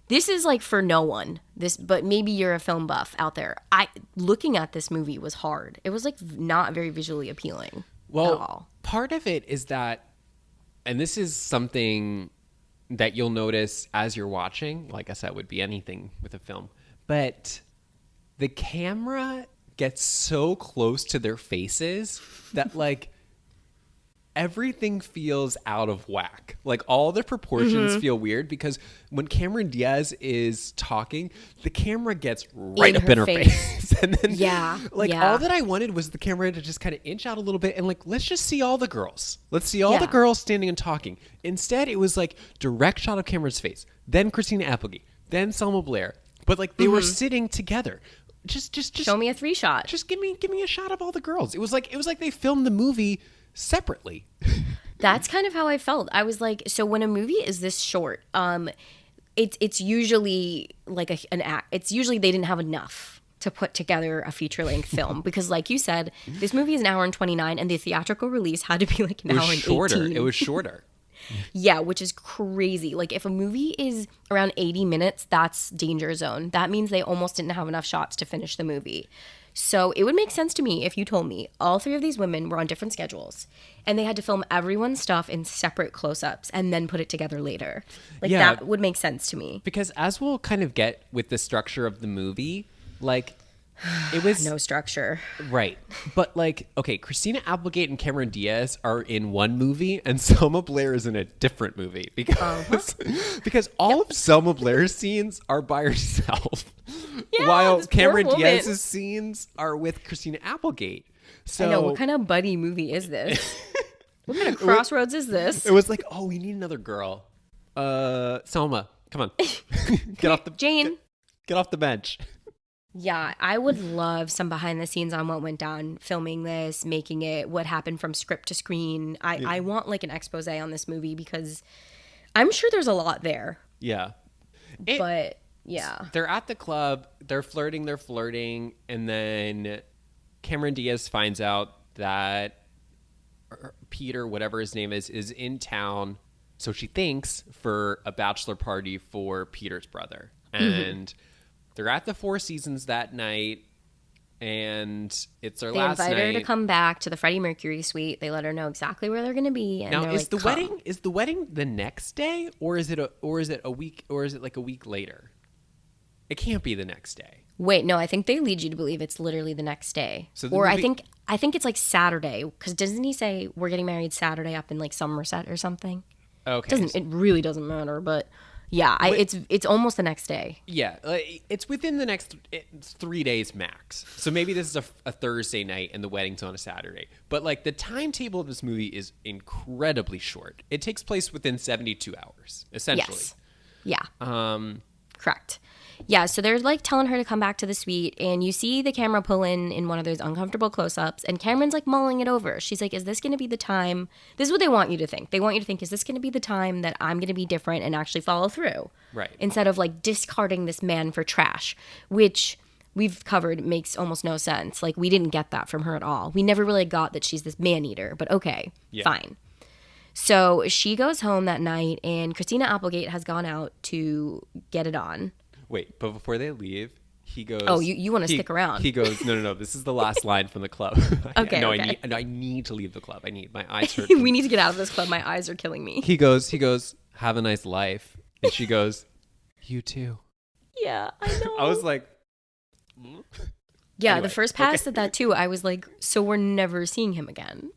This is like for no one. But maybe you're a film buff out there. Looking at this movie was hard. It was like not very visually appealing. Well, at all. Part of it is that, and this is something that you'll notice as you're watching. Like I said, would be anything with a film, but the camera gets so close to their faces that like everything feels out of whack. Like all the proportions feel weird because when Cameron Diaz is talking, the camera gets right up in her face. And then all that I wanted was the camera to just kind of inch out a little bit and like, let's just see all the girls. Let's see all the girls standing and talking. Instead, it was like direct shot of Cameron's face, then Christina Applegate, then Selma Blair. But like they were sitting together. Just show me a 3-shot. Just give me a shot of all the girls. It was like they filmed the movie separately. That's kind of how I felt. I was like, so when a movie is this short, it's usually like an act. It's usually they didn't have enough to put together a feature-length film because, like you said, this movie is an hour and 29, and the theatrical release had to be like an hour and 18. It was shorter. Yeah, which is crazy. Like if a movie is around 80 minutes, that's danger zone. That means they almost didn't have enough shots to finish the movie. So it would make sense to me if you told me all 3 of these women were on different schedules and they had to film everyone's stuff in separate close-ups and then put it together later. Like that would make sense to me. Because as we'll kind of get with the structure of the movie, like It was No structure. right. But like, okay, Christina Applegate and Cameron Diaz are in one movie and Selma Blair is in a different movie because all of Selma Blair's scenes are by herself. Yeah, while this poor Cameron woman. Diaz's scenes are with Christina Applegate. So I know, what kind of buddy movie is this? What kind of crossroads is this? it was like, oh, we need another girl. Selma, come on. Get off the Jane. Get off the bench. Yeah, I would love some behind the scenes on what went down filming this, making it, what happened from script to screen. I want like an expose on this movie because I'm sure there's a lot there. Yeah. But yeah. They're at the club, they're flirting, and then Cameron Diaz finds out that Peter, whatever his name is in town. So she thinks for a bachelor party for Peter's brother. And they're at the Four Seasons that night, and it's their last night. They invite her to come back to the Freddie Mercury suite. They let her know exactly where they're going to be. And now, is like, the wedding the next day, or is it a week, or is it like a week later? It can't be the next day. Wait, no, I think they lead you to believe it's literally the next day. So I think it's like Saturday, because doesn't he say we're getting married Saturday up in like Somerset or something? Okay. It really doesn't matter, but yeah, it's almost the next day. Yeah, it's within the next 3 days max. So maybe this is a Thursday night and the wedding's on a Saturday. But like the timetable of this movie is incredibly short. It takes place within 72 hours, essentially. Yes. Yeah. Correct. Yeah, so they're like telling her to come back to the suite, and you see the camera pull in one of those uncomfortable close-ups, and Cameron's like mulling it over. She's like, is this going to be the time? This is what they want you to think. They want you to think, is this going to be the time that I'm going to be different and actually follow through? Right. Instead of like discarding this man for trash, which we've covered makes almost no sense. Like, we didn't get that from her at all. We never really got that she's this man-eater, but okay, fine. So she goes home that night, and Christina Applegate has gone out to get it on. Wait, but before they leave, he goes... Oh, you want to stick around. He goes, no, this is the last line from the club. Okay, okay. I need to leave the club. My eyes hurt. We need to get out of this club. My eyes are killing me. He goes, have a nice life. And she goes, you too. Yeah, I know. I was like... Yeah, Anyway, the first pass at that too, I was like, so we're never seeing him again.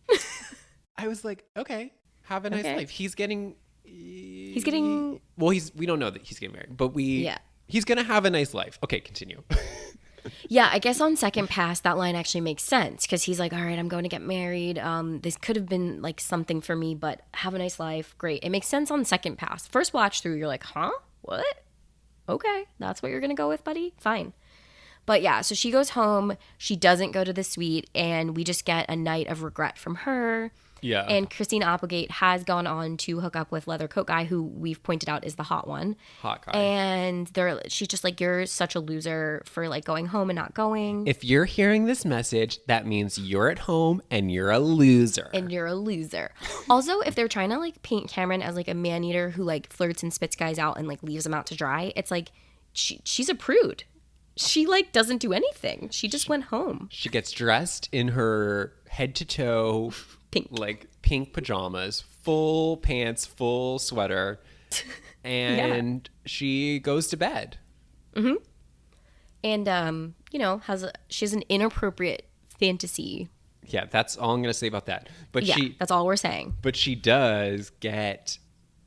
I was like, okay, have a nice life. He's getting... Well, we don't know that he's getting married, but he's going to have a nice life. Okay, continue. Yeah, I guess on second pass, that line actually makes sense because he's like, all right, I'm going to get married. This could have been like something for me, but have a nice life. Great. It makes sense on second pass. First watch through, you're like, huh? What? Okay, that's what you're going to go with, buddy? Fine. But yeah, so she goes home. She doesn't go to the suite, and we just get a night of regret from her. Yeah. And Christina Applegate has gone on to hook up with Leather Coat Guy, who we've pointed out is the hot one. Hot guy. And she's just like, you're such a loser for like going home and not going. If you're hearing this message, that means you're at home and you're a loser. Also, if they're trying to like paint Cameron as like a man-eater who like flirts and spits guys out and like leaves them out to dry, it's like she's a prude. She like doesn't do anything. She just went home. She gets dressed in her head to toe pink pajamas, full pants, full sweater, and she goes to bed. Mm-hmm. And she has an inappropriate fantasy. Yeah, that's all I'm gonna say about that. But that's all we're saying. But she does get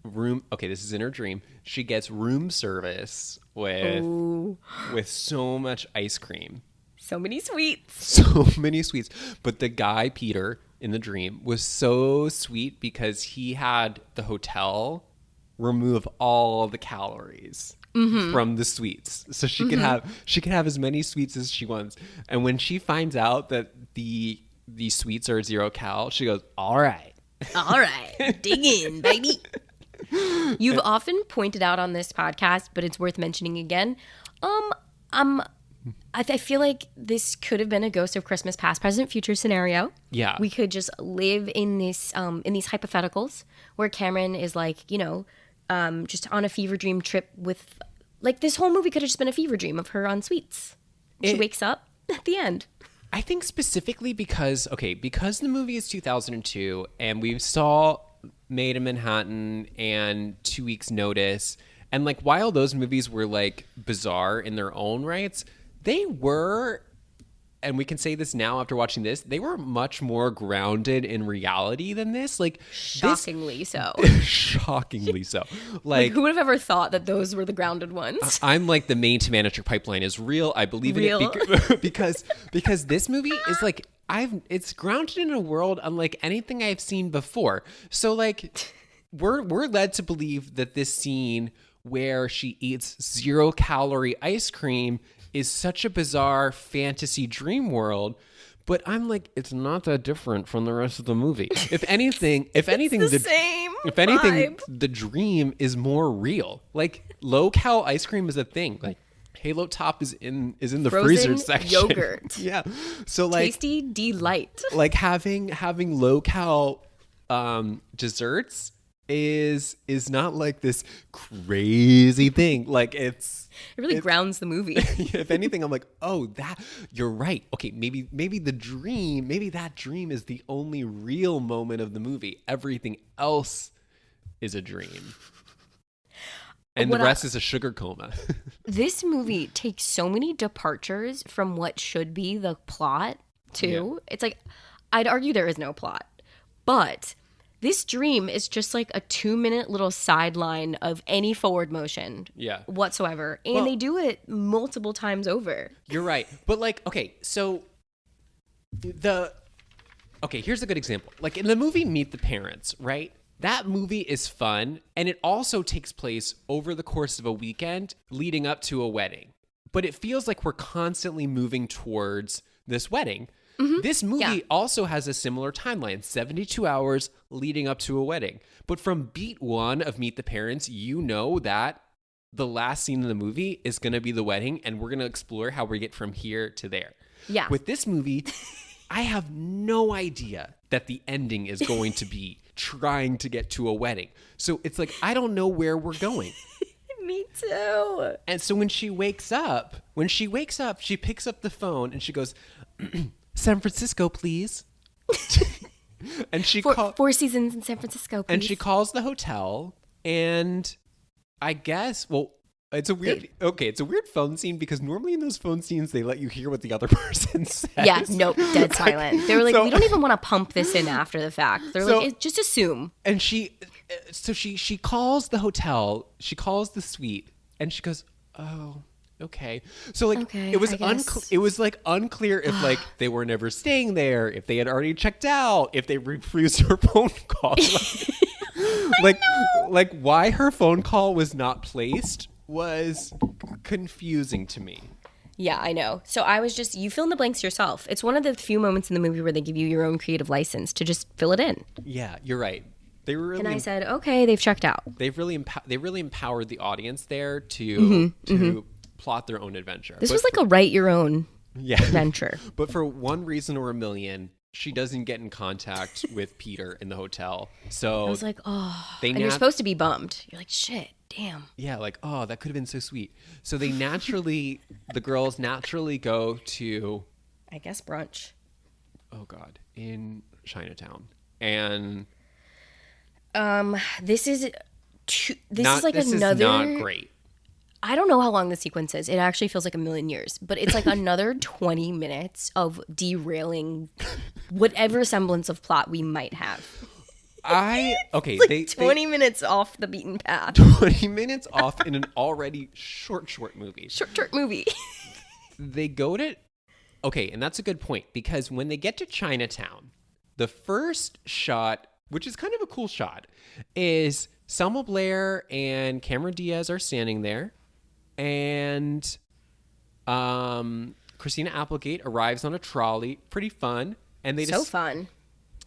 room. Okay, this is in her dream. She gets room service with so much ice cream. So many sweets. So many sweets. But the guy, Peter, in the dream was so sweet because he had the hotel remove all the calories from the sweets. So she could have as many sweets as she wants. And when she finds out that the sweets are 0 cal, she goes, all right, dig in, baby. You've often pointed out on this podcast, but it's worth mentioning again. I feel like this could have been a Ghost of Christmas Past, Present, Future scenario. Yeah. We could just live in this in these hypotheticals where Cameron is like, just on a fever dream trip with, like, this whole movie could have just been a fever dream of her on sweets. She wakes up at the end. I think specifically because the movie is 2002 and we saw Made in Manhattan and 2 Weeks Notice, and like while those movies were like bizarre in their own rights, they were and we can say this now after watching this, they were much more grounded in reality than this. Like Shockingly so. Shockingly so. Like who would have ever thought that those were the grounded ones? I'm like, the main to manager pipeline is real. I believe in it because this movie is like, it's grounded in a world unlike anything I've seen before. So like we're led to believe that this scene where she eats 0-calorie ice cream is such a bizarre fantasy dream world, but I'm like, it's not that different from the rest of the movie. If anything, the same if anything, vibe. the dream is more real. Like low-cal ice cream is a thing. Like Halo Top is in the Frozen freezer section. Yogurt. Yeah. So like Tasty delight. like having low-cal desserts is not like this crazy thing. Like it really grounds the movie. If anything, I'm like, oh, that you're right. Okay, maybe that dream is the only real moment of the movie. Everything else is a dream. And the rest is a sugar coma. This movie takes so many departures from what should be the plot, too. Yeah. It's like, I'd argue there is no plot. But this dream is just like a 2-minute little sideline of any forward motion whatsoever. And they do it multiple times over. You're right. But like, okay, so here's a good example. Like in the movie Meet the Parents, right? That movie is fun, and it also takes place over the course of a weekend leading up to a wedding. But it feels like we're constantly moving towards this wedding. Mm-hmm. This movie also has a similar timeline, 72 hours leading up to a wedding. But from beat 1 of Meet the Parents, you know that the last scene in the movie is going to be the wedding, and we're going to explore how we get from here to there. Yeah. With this movie, I have no idea that the ending is going to be trying to get to a wedding. So it's like, I don't know where we're going. Me too. And so when she wakes up, she picks up the phone and she goes, San Francisco, please. And she Four Seasons in San Francisco, please. And she calls the hotel, and I guess, it's a weird phone scene because normally in those phone scenes they let you hear what the other person says. Yeah, nope, dead silent. They were like, we don't even want to pump this in after the fact. They're like, just assume. And she calls the hotel, she calls the suite, and she goes, oh, okay. So like it was unclear if like they were never staying there, if they had already checked out, if they refused her phone call. Like why her phone call was not placed was confusing to me. Yeah, I know. So I was just, you fill in the blanks yourself. It's one of the few moments in the movie where they give you your own creative license to just fill it in. Yeah, you're right. They were really, and I said, okay, they've checked out. They really empowered the audience there to plot their own adventure. This was like a write your own adventure. But for one reason or a million, she doesn't get in contact with Peter in the hotel. So I was like, and you're supposed to be bummed. You're like, shit, damn. Yeah, like, oh, that could have been so sweet. So the girls naturally go to, I guess, brunch. Oh God, in Chinatown. And this is not great. I don't know how long the sequence is. It actually feels like a million years, but it's like another 20 minutes of derailing whatever semblance of plot we might have. 20 minutes off the beaten path. 20 minutes off in an already short movie. Short movie. They go to, and that's a good point, because when they get to Chinatown, the first shot, which is kind of a cool shot, is Selma Blair and Cameron Diaz are standing there. And Christina Applegate arrives on a trolley. Pretty fun. And so fun.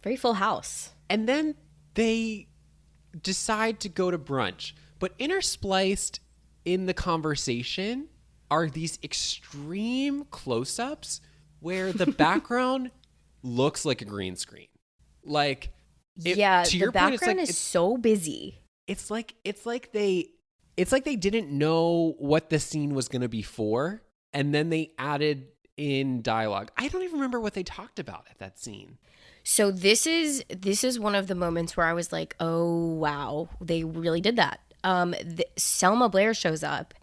Very Full House. And then they decide to go to brunch. But interspliced in the conversation are these extreme close-ups where the background looks like a green screen. Like, the background is so busy. It's like they didn't know what the scene was going to be for, and then they added in dialogue. I don't even remember what they talked about at that scene. So this is one of the moments where I was like, oh, wow, they really did that. Selma Blair shows up,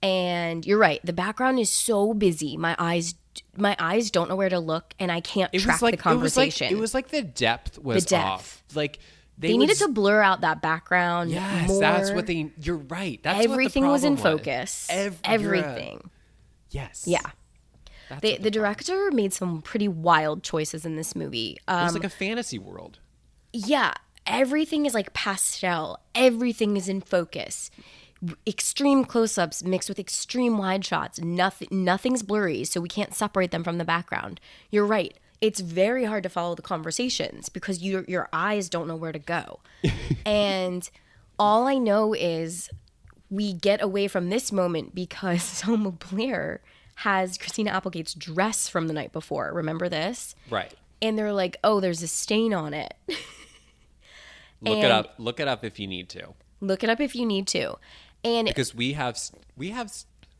and you're right. The background is so busy. My eyes my eyes don't know where to look, and I can't track the conversation. It was like the depth was off. Like they needed to blur out that background. Yes, more. that's what they. You're right. That's everything what was in was. focus. Everything. Yes. Yeah. The director made some pretty wild choices in this movie. It was like a fantasy world. Yeah. Everything is like pastel. Everything is in focus. Extreme close-ups mixed with extreme wide shots. Nothing's blurry, so we can't separate them from the background. You're right. It's very hard to follow the conversations because your eyes don't know where to go. And all I know is we get away from this moment because Selma Blair has Christina Applegate's dress from the night before. Remember this? Right. And they're like, oh, there's a stain on it. Look it up. Look it up if you need to. Look it up if you need to. And because we have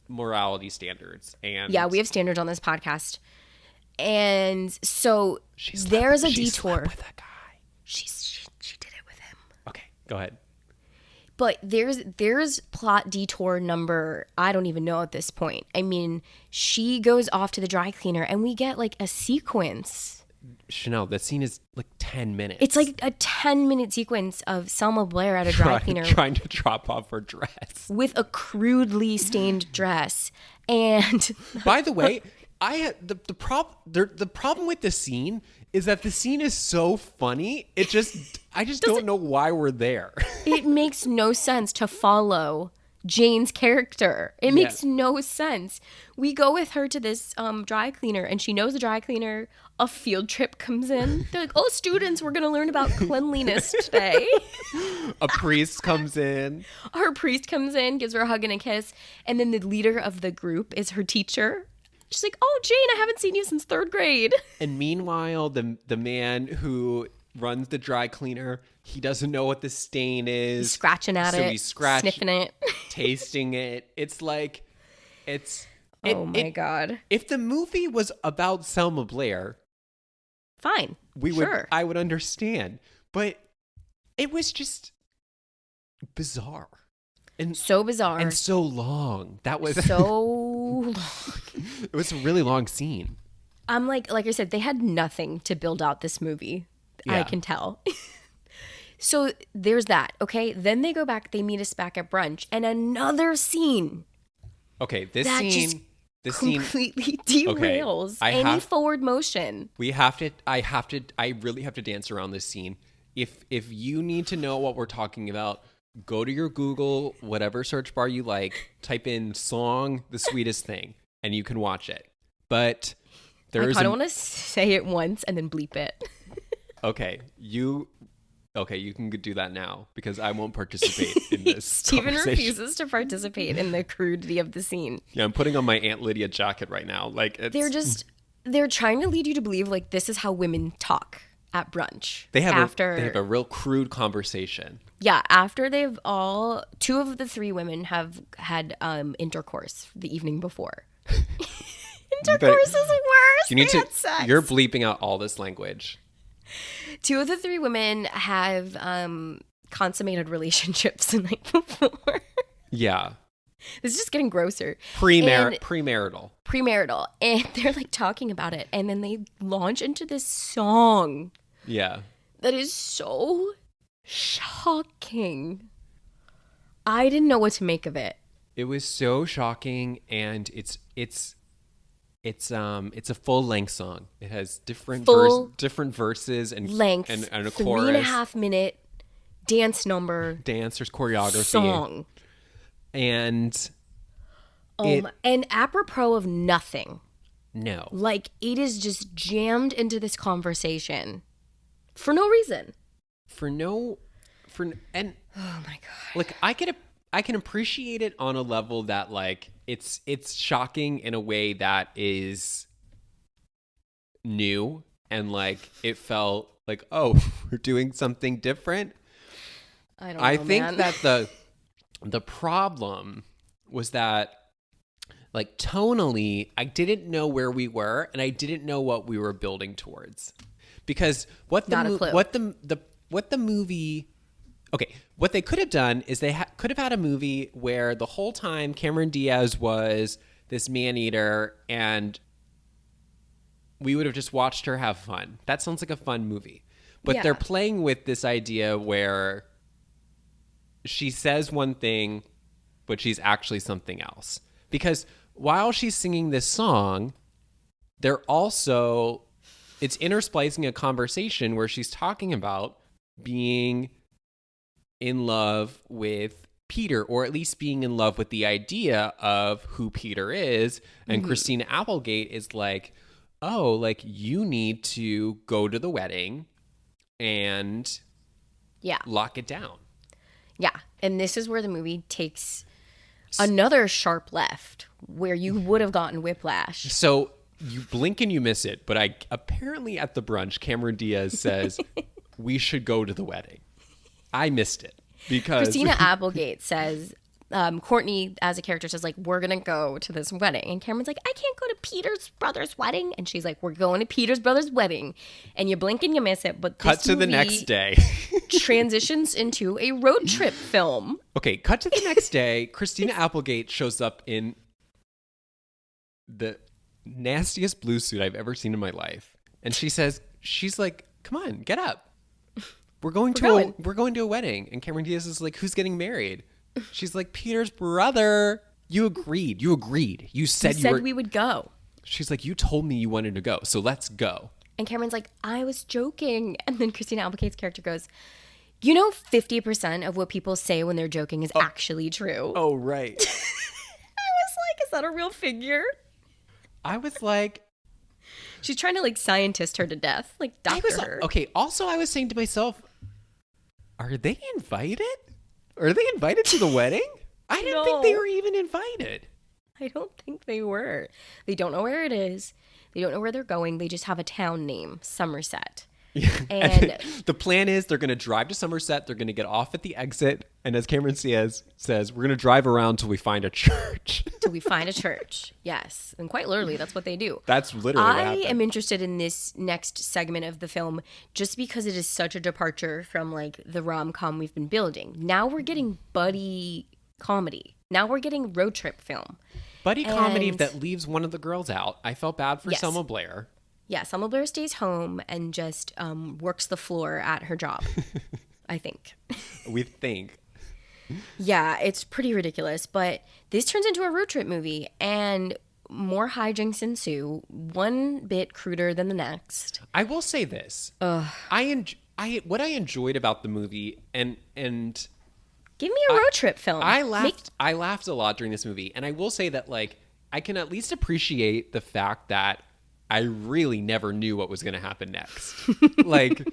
morality standards, and yeah, we have standards on this podcast. And so there's a detour. She slept with a guy. She did it with him. Okay, go ahead. But there's plot detour number, I don't even know at this point. I mean, she goes off to the dry cleaner and we get like a sequence. Chanel, that scene is like 10 minutes. It's like a 10-minute sequence of Selma Blair at a dry cleaner. Trying to drop off her dress. With a crudely stained dress. And by the way, the problem with the scene is that the scene is so funny. I just don't know why we're there. It makes no sense to follow Jane's character. It makes no sense. We go with her to this dry cleaner, and she knows the dry cleaner. A field trip comes in. They're like, oh, students, we're going to learn about cleanliness today. A priest comes in. Her priest comes in, gives her a hug and a kiss. And then the leader of the group is her teacher. She's like, oh, Jane, I haven't seen you since 3rd grade. And meanwhile, the man who runs the dry cleaner, he doesn't know what the stain is. He's scratching at it. So he's sniffing it. Tasting it. It's like, oh my God. If the movie was about Selma Blair, fine. I would understand. But it was just bizarre. And so bizarre. And so long. That was so long. It was a really long scene. I'm like I said, they had nothing to build out this movie. Yeah. I can tell. So there's that. Okay. Then they go back, they meet us back at brunch, and another scene. Okay. This scene completely derails any forward motion. I really have to dance around this scene. If you need to know what we're talking about, go to your Google, whatever search bar you like, type in song The Sweetest Thing, and you can watch it. But there's I don't want to say it once and then bleep it. Okay, you can do that now because I won't participate in this. Steven refuses to participate in the crudity of the scene. Yeah, I'm putting on my Aunt Lydia jacket right now. Like they're trying to lead you to believe like this is how women talk at brunch. They have a real crude conversation. Yeah, after two of the 3 women have had intercourse the evening before. Intercourse is worse. You're bleeping out all this language. 2 of the 3 women have consummated relationships the night before. Yeah. This is just getting grosser. Premarital. And they're like talking about it. And then they launch into this song. Yeah. That is so shocking. I didn't know what to make of it. It was so shocking, and it's a full length song. It has different verses and length and a chorus. 3.5 minute dance number. Dancers choreography song. And and apropos of nothing. No. Like it is just jammed into this conversation for no reason. Oh my God. Like I can appreciate it on a level that like it's shocking in a way that is new and like it felt like, oh, we're doing something different. I think that the problem was that like tonally I didn't know where we were and I didn't know what we were building towards. Because what the movie okay, what they could have done is they could have had a movie where the whole time Cameron Diaz was this man-eater and we would have just watched her have fun. That sounds like a fun movie. But Yeah. they're playing with this idea where she says one thing, but she's actually something else. Because while she's singing this song, it's intersplicing a conversation where she's talking about being in love with Peter, or at least being in love with the idea of who Peter is. And Christina Applegate is like, oh, like you need to go to the wedding and lock it down. Yeah. And this is where the movie takes another sharp left where you would have gotten whiplash. So you blink and you miss it, but apparently at the brunch, Cameron Diaz says, we should go to the wedding. I missed it because Christina Applegate says, Courtney as a character says, like, we're going to go to this wedding. And Cameron's like, I can't go to Peter's brother's wedding. And she's like, we're going to Peter's brother's wedding. And you blink and you miss it. But cut to the next day. transitions into a road trip film. Okay, cut to the next day. Christina Applegate shows up in the nastiest blue suit I've ever seen in my life. And she's like, come on, get up. We're going to a wedding. And Cameron Diaz is like, who's getting married? She's like, Peter's brother. You agreed. You said we would go. She's like, you told me you wanted to go, so let's go. And Cameron's like, I was joking. And then Christina Applegate's character goes, 50% of what people say when they're joking is actually true. Oh, right. I was like, is that a real figure? I was like, she's trying to like scientist her to death, like doctor her. Okay, also I was saying to myself, are they invited? Are they invited to the wedding? I didn't think they were even invited. I don't think they were. They don't know where it is. They don't know where they're going. They just have a town name, Somerset. Yeah. And the plan is they're going to drive to Somerset. They're going to get off at the exit. And as Cameron Diaz says, we're going to drive around till we find a church. Till we find a church. Yes. And quite literally, that's what they do. That's literally what happened. I am interested in this next segment of the film just because it is such a departure from like the rom-com we've been building. Now we're getting buddy comedy. Now we're getting road trip film. Buddy comedy that leaves one of the girls out. I felt bad for Selma Blair. Yeah, Selma Blair stays home and just works the floor at her job, I think. We think. Yeah, it's pretty ridiculous. But this turns into a road trip movie and more hijinks ensue, one bit cruder than the next. I will say this. What I enjoyed about the movie and give me a road trip film. I laughed a lot during this movie. And I will say that like I can at least appreciate the fact that I really never knew what was going to happen next. Like,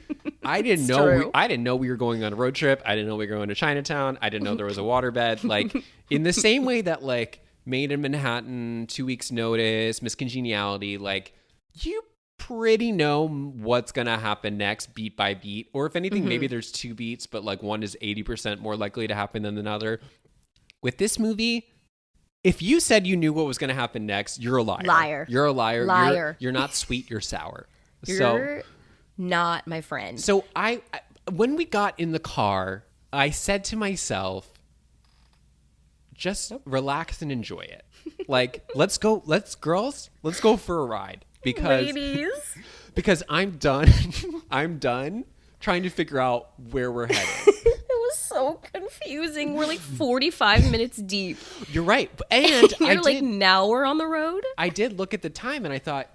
I didn't know we were going on a road trip. I didn't know we were going to Chinatown. I didn't know there was a waterbed. Like, in the same way that like Made in Manhattan, 2 Weeks Notice, Miss Congeniality, like you pretty know what's going to happen next beat by beat. Or if anything, maybe there's 2 beats, but like one is 80% more likely to happen than another. With this movie, if you said you knew what was going to happen next, you're a liar. You're a liar. You're not sweet. You're sour. You're not my friend. So I when we got in the car, I said to myself, just relax and enjoy it. Like, let's go for a ride. Because I'm done. I'm done trying to figure out where we're headed. So confusing. We're like 45 minutes deep. You're right. And now we're on the road? I did look at the time and I thought,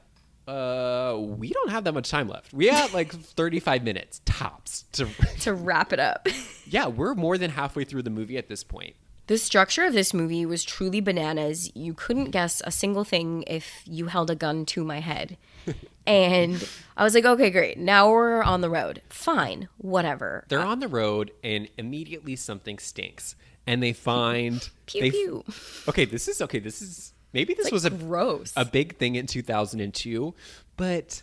we don't have that much time left. We have like 35 minutes tops to wrap it up. Yeah, we're more than halfway through the movie at this point. The structure of this movie was truly bananas. You couldn't guess a single thing if you held a gun to my head. And I was like, okay, great. Now we're on the road. Fine. Whatever. They're on the road and immediately something stinks. And they find... pew. This is... Maybe this was gross. A big thing in 2002. But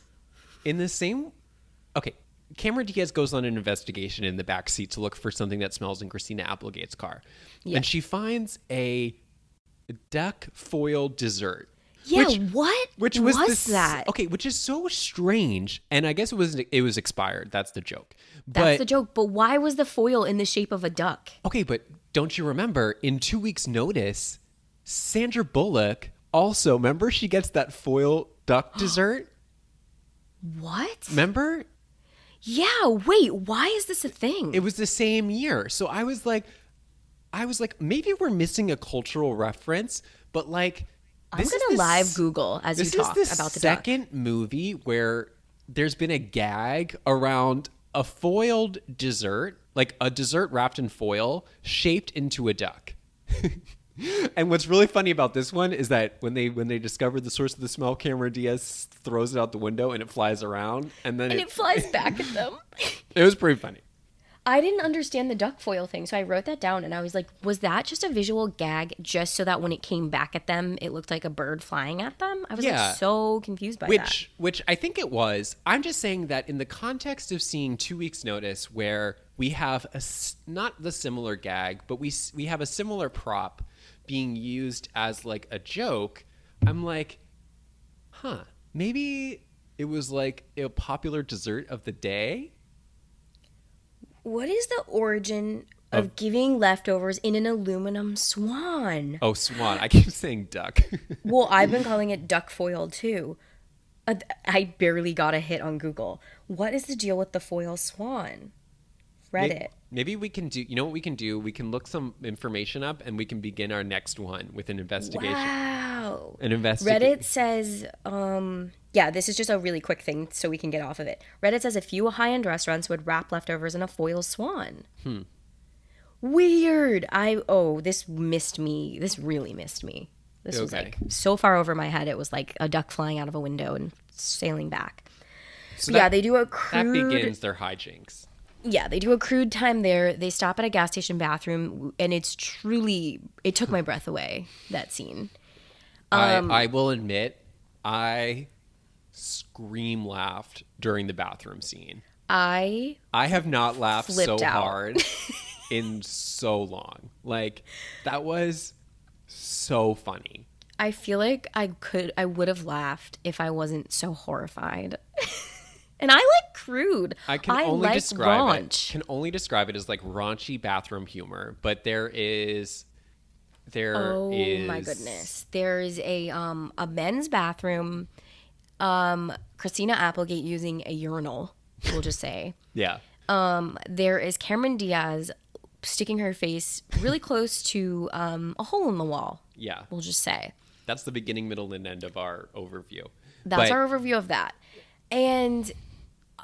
in the same... Okay, Cameron Diaz goes on an investigation in the backseat to look for something that smells in Christina Applegate's car. Yeah. And she finds a duck foil dessert. Yeah, which was that? Okay, which is so strange. And I guess it was expired. That's the joke. That's the joke. But why was the foil in the shape of a duck? Okay, but don't you remember in 2 Weeks Notice, Sandra Bullock also, remember she gets that foil duck dessert? What? Remember? Yeah, wait, why is this a thing? It was the same year. So I was like, maybe we're missing a cultural reference, but like, I'm going to live Google as you talk about the duck. This is the second movie where there's been a gag around a foiled dessert, like a dessert wrapped in foil, shaped into a duck. And what's really funny about this one is that when they discovered the source of the smell, Cameron Diaz throws it out the window and it flies around, and then it flies back at them. It was pretty funny. I didn't understand the duck foil thing, so I wrote that down and I was like, was that just a visual gag just so that when it came back at them, it looked like a bird flying at them? I was like so confused by that. Which I think it was. I'm just saying that in the context of seeing 2 Weeks Notice, where we have not the similar gag, but we have a similar prop being used as like a joke, I'm like, maybe it was like a popular dessert of the day. What is the origin of giving leftovers in an aluminum swan? Oh, swan. I keep saying duck. Well, I've been calling it duck foil too. I barely got a hit on Google. What is the deal with the foil swan? Reddit. Maybe we can do, you know what we can do? We can look some information up and we can begin our next one with an investigation. Wow. An investigation. Reddit says, this is just a really quick thing so we can get off of it. Reddit says a few high-end restaurants would wrap leftovers in a foil swan. Weird. This missed me. This really missed me. This was like so far over my head. It was like a duck flying out of a window and sailing back. So they do a crude... That begins their hijinks. Yeah, they do a crude time there. They stop at a gas station bathroom, and it took my breath away, that scene. I will admit, I scream laughed during the bathroom scene. I have not laughed so hard in so long. Like, that was so funny. I feel like I would have laughed if I wasn't so horrified. And I like crude. I can only describe it as like raunchy bathroom humor, but there is my goodness. There is a men's bathroom, Christina Applegate using a urinal, we'll just say. Yeah. There is Cameron Diaz sticking her face really close to a hole in the wall. Yeah. We'll just say. That's the beginning, middle, and end of our overview. That's our overview of that. And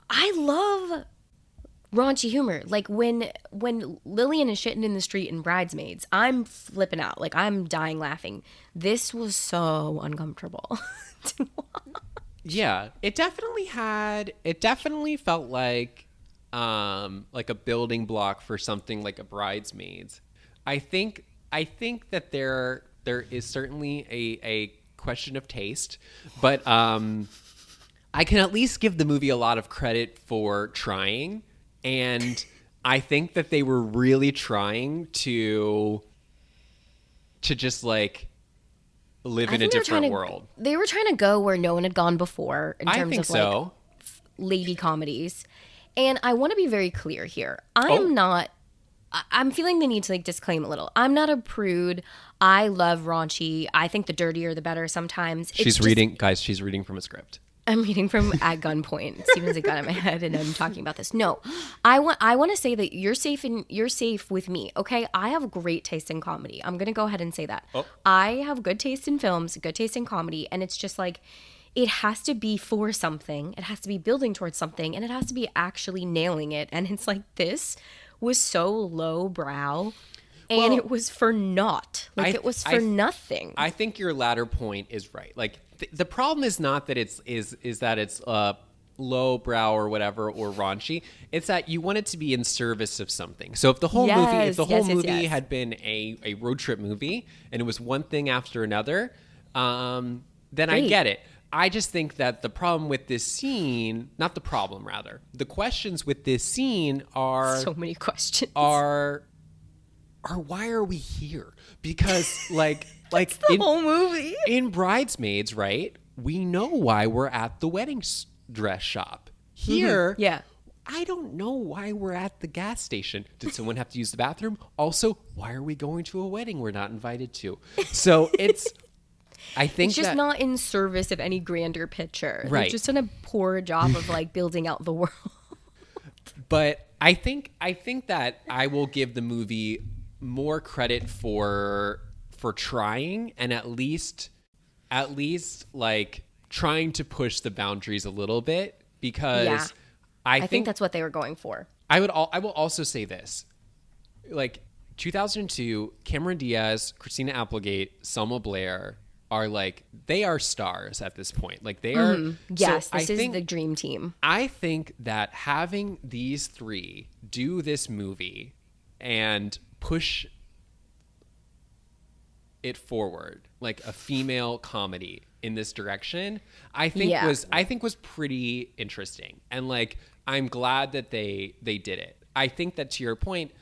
I love raunchy humor. Like when Lillian is shitting in the street in Bridesmaids, I'm flipping out. Like I'm dying laughing. This was so uncomfortable to watch. Yeah, it definitely felt like a building block for something like a Bridesmaids. I think that there is certainly a question of taste, but I can at least give the movie a lot of credit for trying, and I think that they were really trying to just like live in a different world. They were trying to go where no one had gone before in terms of so. Like lady comedies. And I want to be very clear here. I'm feeling the need to like disclaim a little. I'm not a prude. I love raunchy. I think the dirtier the better sometimes. She's reading from a script. I'm reading from At Gunpoint. Steven's a gun in my head, and I'm talking about this. No, I want to say that you're safe with me. Okay, I have great taste in comedy. I'm gonna go ahead and say that. I have good taste in films, good taste in comedy, and it's just like it has to be for something. It has to be building towards something, and it has to be actually nailing it. And it's like this was so low-brow, and it was for naught. Like it was for nothing. I think your latter point is right. Like the problem is not that it's low-brow or whatever or raunchy. It's that you want it to be in service of something. So if the whole movie had been a road trip movie and it was one thing after another, then I get it. I just think that the problem with this scene, not the problem, rather, the questions with this scene are... So many questions. Are why are we here? Because, like That's the whole movie. In Bridesmaids, right, we know why we're at the wedding dress shop. Here, I don't know why we're at the gas station. Did someone have to use the bathroom? Also, why are we going to a wedding we're not invited to? So it's... I think it's just that, not in service of any grander picture. Right. They've just done a poor job of like building out the world. but I think that I will give the movie more credit for trying, and at least like trying to push the boundaries a little bit, because Yeah. I think that's what they were going for. I will also say this. Like 2002, Cameron Diaz, Christina Applegate, Selma Blair are like, they are stars at this point. Like they are. Yes, so this is the dream team. I think that having these three do this movie and push it forward, like a female comedy in this direction, I think was pretty interesting. And like, I'm glad that they did it. I think that, to your point,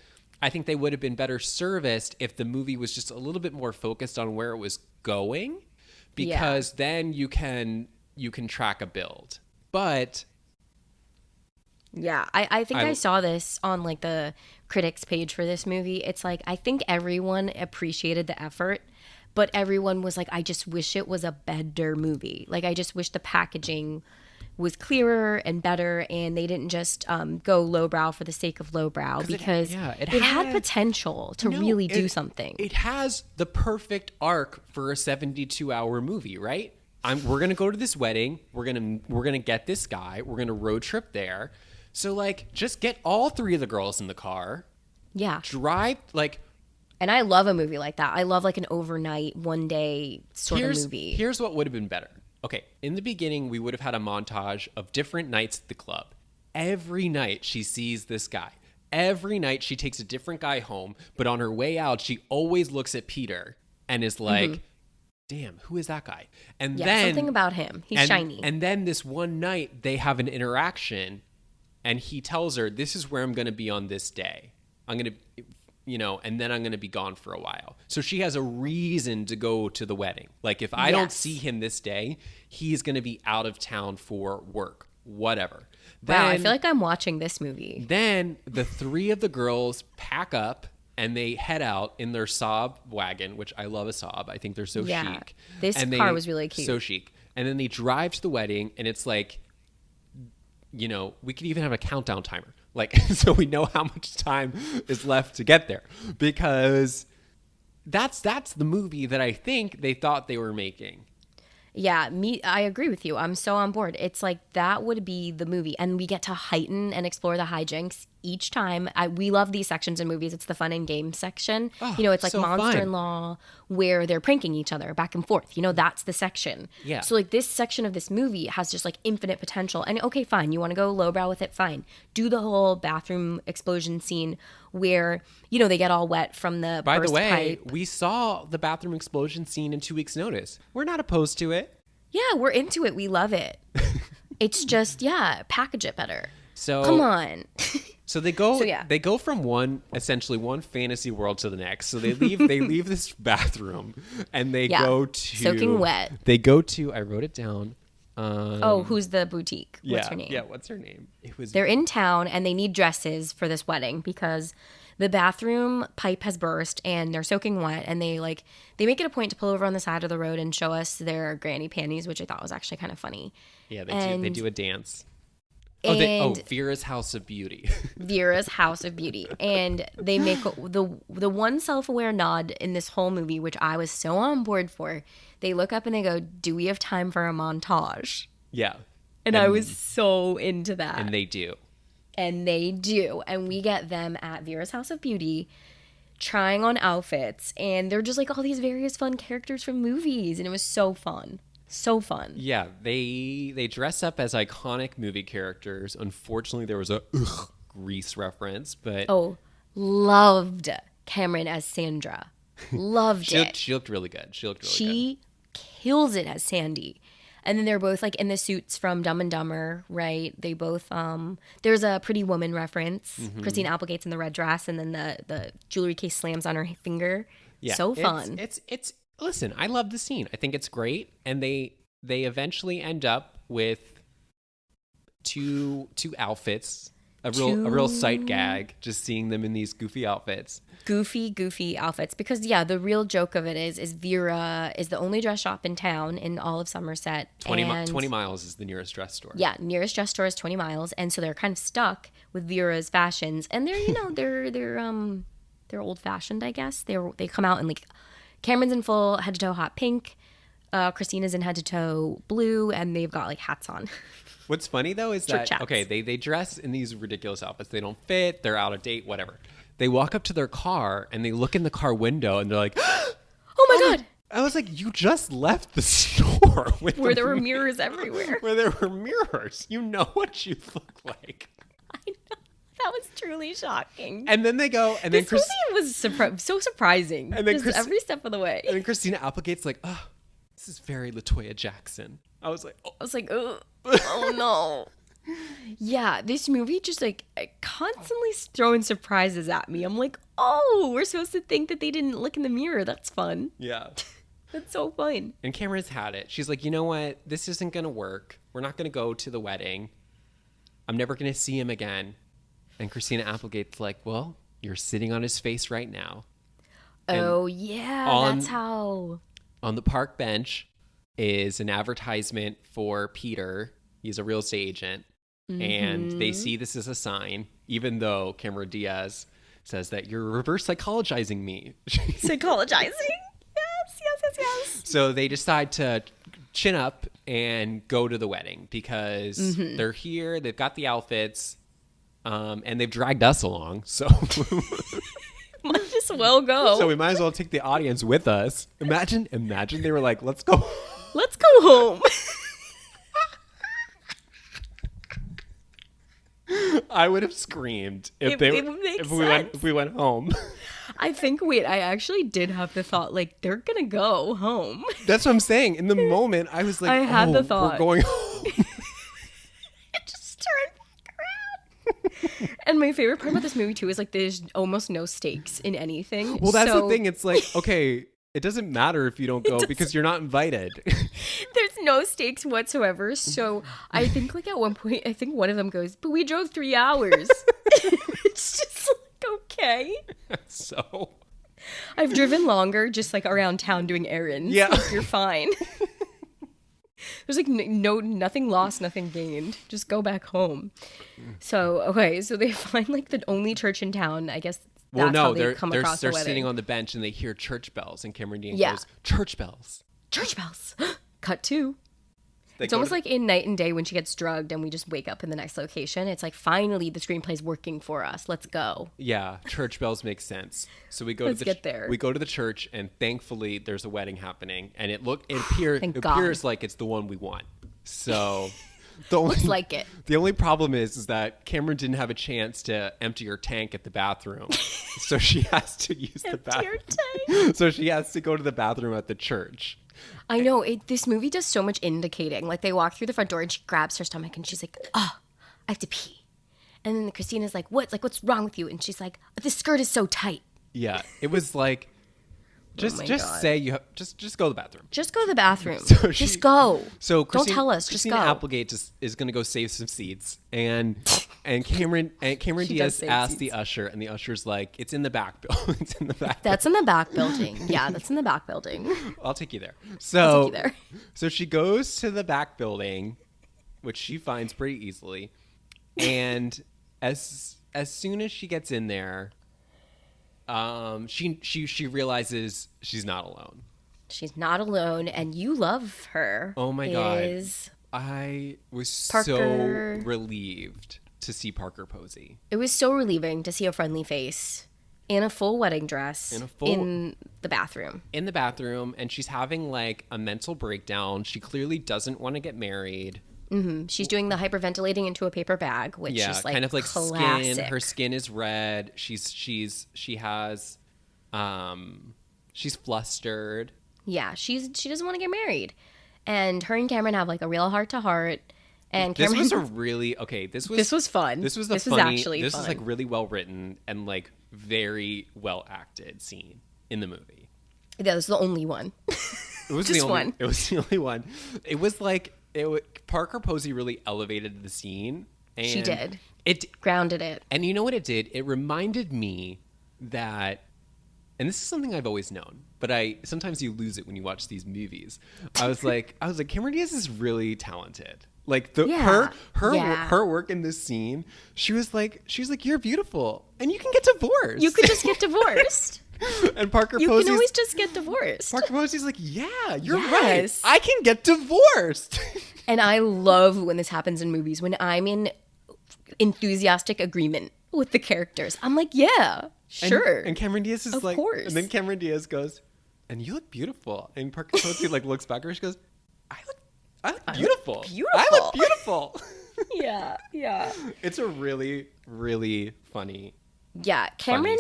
I think they would have been better serviced if the movie was just a little bit more focused on where it was going, because then you can track a build. But yeah, I think I saw this on like the critics page for this movie. It's like, I think everyone appreciated the effort, but everyone was like, I just wish it was a better movie. Like, I just wish the packaging was clearer and better, and they didn't just go lowbrow for the sake of lowbrow, because it had potential to really do something. It has the perfect arc for a 72-hour movie, right? We're gonna go to this wedding. We're gonna get this guy. We're gonna road trip there. So like, just get all three of the girls in the car. Yeah. Drive like. And I love a movie like that. I love like an overnight, one day sort of movie. Here's what would have been better. Okay, in the beginning, we would have had a montage of different nights at the club. Every night she sees this guy. Every night she takes a different guy home, but on her way out, she always looks at Peter and is like, damn, who is that guy? And then something about him. He's shiny. And then this one night they have an interaction, and he tells her, this is where I'm going to be on this day. I'm going to, and then I'm going to be gone for a while. So she has a reason to go to the wedding. Like, if I don't see him this day, he's going to be out of town for work, whatever. Wow, I feel like I'm watching this movie. Then the three of the girls pack up and they head out in their Saab wagon, which I love a Saab. I think they're so chic. This car was really cute. So chic. And then they drive to the wedding, and it's like, we could even have a countdown timer. Like, so we know how much time is left to get there, because that's the movie that I think they thought they were making. Yeah, I agree with you. I'm so on board. It's like, that would be the movie, and we get to heighten and explore the hijinks each time. We love these sections in movies. It's the fun and games section. It's like so Monster-in-Law, where they're pranking each other back and forth. That's the section. Yeah. So like, this section of this movie has just like infinite potential. And okay, fine. You want to go lowbrow with it? Fine. Do the whole bathroom explosion scene where, they get all wet from the By burst the way, pipe. we saw the bathroom explosion scene in 2 weeks' notice. We're not opposed to it. Yeah, we're into it. We love it. It's just, package it better. So come on. So they go from essentially one fantasy world to the next. So they leave this bathroom, and they go to soaking wet. They go to, I wrote it down. Who's the boutique? What's her name? Yeah, what's her name? They're in town, and they need dresses for this wedding because the bathroom pipe has burst and they're soaking wet, and they make it a point to pull over on the side of the road and show us their granny panties, which I thought was actually kind of funny. Yeah, they do a dance. Vera's House of Beauty. Vera's House of Beauty. And they make the one self-aware nod in this whole movie, which I was so on board for. They look up and they go, do we have time for a montage? Yeah. And I was so into that. And they do. And they do. And we get them at Vera's House of Beauty trying on outfits. And they're just like all these various fun characters from movies. And it was so fun. So fun. Yeah, they dress up as iconic movie characters. Unfortunately, there was a Grease reference, but loved Cameron as Sandra. Loved it. She looked really good. She kills it as Sandy. And then they're both like in the suits from Dumb and Dumber, right? They both there's a Pretty Woman reference. Mm-hmm. Christina Applegate's in the red dress, and then the jewelry case slams on her finger. Yeah, so fun. It's listen, I love the scene. I think it's great, and they eventually end up with two outfits. a real sight gag, just seeing them in these goofy outfits. Goofy outfits. Because, yeah, the real joke of it is Vera is the only dress shop in town in all of Somerset. 20 miles is the nearest dress store. Yeah, nearest dress store is 20 miles. And so they're kind of stuck with Vera's fashions. And they're, you know, they're old-fashioned, I guess. They come out in, like, Cameron's in full head-to-toe hot pink. Christina's in head-to-toe blue. And they've got, like, hats on. What's funny, though, is Church that, hats. okay, they dress in these ridiculous outfits. They don't fit. They're out of date, whatever. They walk up to their car, and they look in the car window, and they're like, oh, my God. I was like, you just left the store with Where there were mirrors everywhere. Where there were mirrors. You know what you look like. I know. That was truly shocking. And then they go, and this then movie was so surprising. And then just every step of the way. And then Christina Applegate's like, oh, this is very LaToya Jackson. I was like, oh no. Yeah, this movie just like constantly throwing surprises at me. I'm like, oh, we're supposed to think that they didn't look in the mirror. That's fun. Yeah. That's so fun. And Cameron's had it. She's like, you know what? This isn't going to work. We're not going to go to the wedding. I'm never going to see him again. And Christina Applegate's like, well, you're sitting on his face right now. Oh, yeah. That's how. On the park bench is an advertisement for Peter. He's a real estate agent. Mm-hmm. And they see this as a sign, even though Cameron Diaz says that you're reverse psychologizing me. Psychologizing? Yes. So they decide to chin up and go to the wedding because they're here. They've got the outfits, and they've dragged us along. So might as well go. So we might as well take the audience with us. Imagine they were like, let's go. Let's go home. I would have screamed if we went home. I actually did have the thought, like, they're going to go home. That's what I'm saying. In the moment, I was like, I had the thought. We're going home. It just turned back around. And my favorite part about this movie, too, is, like, there's almost no stakes in anything. Well, that's the thing. It's like, okay, it doesn't matter if you don't go because you're not invited. There's no stakes whatsoever. So I think, like, at one point, I think one of them goes, but we drove 3 hours. It's just like, okay. So I've driven longer just like around town doing errands. Yeah. Like, you're fine. There's like nothing lost, nothing gained. Just go back home. So, okay. So they find like the only church in town. I guess that's how they come across the wedding. They're sitting on the bench and they hear church bells and Cameron Diaz goes, church bells. Church bells. Cut to. It's almost like in Night and Day when she gets drugged and we just wake up in the next location. It's like, finally, the screenplay's working for us. Let's go. Yeah, church bells make sense. So we go get there. We go to the church, and thankfully, there's a wedding happening, and it appears like it's the one we want. So looks like it. The only problem is that Cameron didn't have a chance to empty her tank at the bathroom, so she has to use the bathroom. So she has to go to the bathroom at the church. I know. This movie does so much indicating. Like, they walk through the front door and she grabs her stomach and she's like, oh, I have to pee. And then Christina's like, what's wrong with you? And she's like, this skirt is so tight. Yeah. It was like, just say you have, just go to the bathroom. Just go to the bathroom. Just go. So don't tell us. Just go. Christina Applegate is going to go save some seats. And Cameron Diaz asked the usher, and the usher's like, it's in the back building. It's in the back. That's in the back building. Yeah, that's in the back building. I'll take you there. So she goes to the back building, which she finds pretty easily. And as soon as she gets in there, she realizes she's not alone. She's not alone, and you love her. Oh my God. I was so relieved to see Parker Posey. It was so relieving to see a friendly face in a full wedding dress in the bathroom. In the bathroom, and she's having like a mental breakdown. She clearly doesn't want to get married. Mm-hmm. She's doing the hyperventilating into a paper bag, which is like kind of like classic. Skin. Her skin is red. She's flustered. Yeah, she doesn't want to get married. And her and Cameron have like a real heart to heart. And Cameron, this was fun. This was like really well written and like very well acted scene in the movie. That was the only one. It was the only one. It was like Parker Posey really elevated the scene. And she did. It grounded it. And you know what it did? It reminded me that, and this is something I've always known, but sometimes you lose it when you watch these movies. I was like, Cameron Diaz is really talented. Like her work in this scene, she was like, you're beautiful, and you can get divorced. You could just get divorced. And Parker You Posey's, can always just get divorced. Parker Posey's like, yeah, you're Yes. right. I can get divorced. And I love when this happens in movies, when I'm in enthusiastic agreement with the characters. I'm like, yeah, sure. And Cameron Diaz is of like, course. and then Cameron Diaz goes, and you look beautiful. And Parker Posey like looks back at her. She goes, I look beautiful. I look beautiful. Yeah. It's a really, really funny. Yeah, Cameron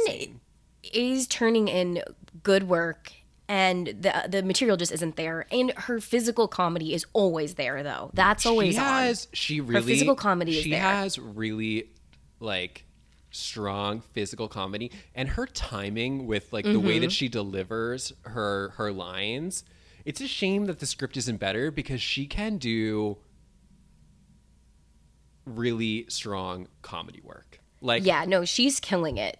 is turning in good work, and the material just isn't there. And her physical comedy is always there, though. That's always on. Her physical comedy is there. She has really like strong physical comedy, and her timing with like the way that she delivers her lines. It's a shame that the script isn't better, because she can do really strong comedy work. Like, yeah, no, she's killing it.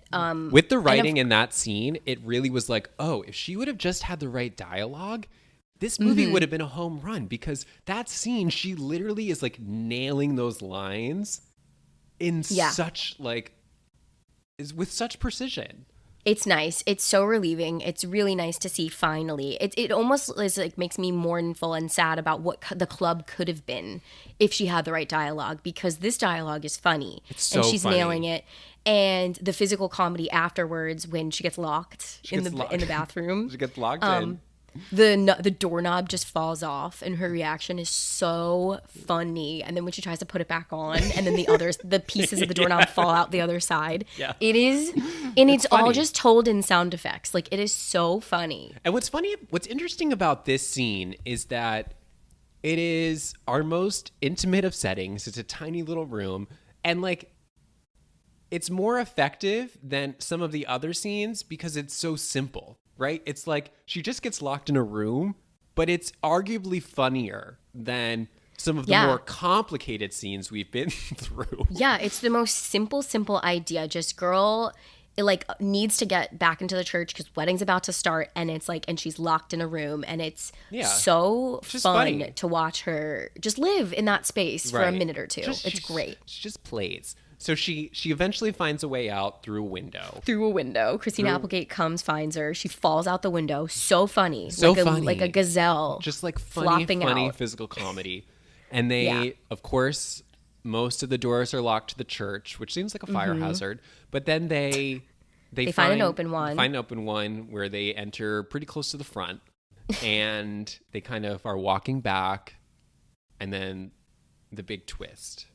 With the writing in that scene, it really was like, oh, if she would have just had the right dialogue, this movie would have been a home run, because that scene, she literally is like nailing those lines in such like, is with such precision. It's nice. It's so relieving. It's really nice to see finally. It almost is like makes me mournful and sad about what the club could have been if she had the right dialogue, because this dialogue is funny. It's so and she's funny. nailing it. And the physical comedy afterwards, when she gets locked in the bathroom. She gets locked in. The doorknob just falls off, and her reaction is so funny. And then when she tries to put it back on, and then the pieces of the doorknob fall out the other side. Yeah. It is, and it's all funny. just told in sound effects. Like, it is so funny. And what's interesting about this scene is that it is our most intimate of settings. It's a tiny little room, and like, it's more effective than some of the other scenes because it's so simple. Right? It's like she just gets locked in a room, but it's arguably funnier than some of the more complicated scenes we've been through. Yeah, it's the most simple idea. Just girl, it like needs to get back into the church because wedding's about to start, and it's like, and she's locked in a room, and it's so fun funny to watch her just live in that space for a minute or two. It's great. She just plays. So she eventually finds a way out through a window. Christina Applegate comes, finds her. She falls out the window. So funny. Funny. Like a gazelle. Just like funny out. Physical comedy. And they, of course, most of the doors are locked to the church, which seems like a fire hazard. But then they find an open one. Find an open one where they enter pretty close to the front. And they kind of are walking back. And then the big twist.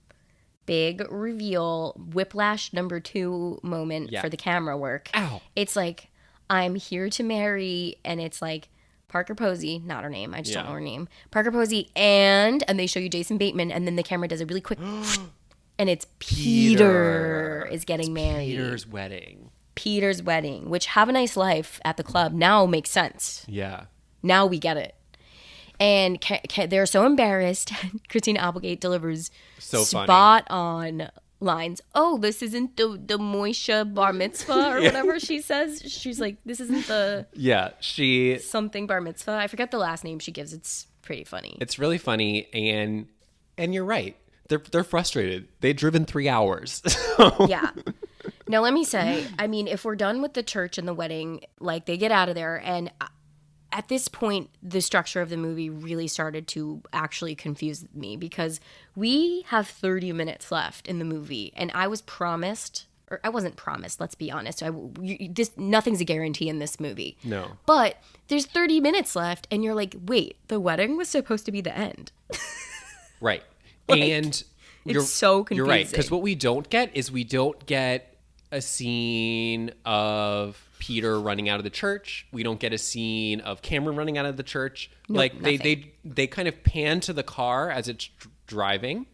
Big reveal, whiplash number 2 moment for the camera work. Ow. It's like, I'm here to marry, and it's like Parker Posey, not her name, I just don't know her name. Parker Posey and they show you Jason Bateman, and then the camera does a really quick and it's Peter is getting married. Peter's wedding, which Have a Nice Life at the club now makes sense. Yeah. Now we get it. And they're so embarrassed. Christina Applegate delivers spot on lines. Oh, this isn't the Moisha bar mitzvah or whatever she says. She's like, this isn't the something bar mitzvah. I forget the last name she gives. It's pretty funny. It's really funny, and you're right. They're frustrated. They've driven 3 hours. Yeah. Now let me say, I mean, if we're done with the church and the wedding, like they get out of there, and at this point, the structure of the movie really started to actually confuse me, because we have 30 minutes left in the movie, and I was promised, or I wasn't promised, let's be honest. Nothing's a guarantee in this movie. No. But there's 30 minutes left, and you're like, wait, the wedding was supposed to be the end. Right. Like, and it's so confusing. You're right, because what we don't get is a scene of Peter running out of the church. We don't get a scene of Cameron running out of the church. Nope, they kind of pan to the car as it's driving,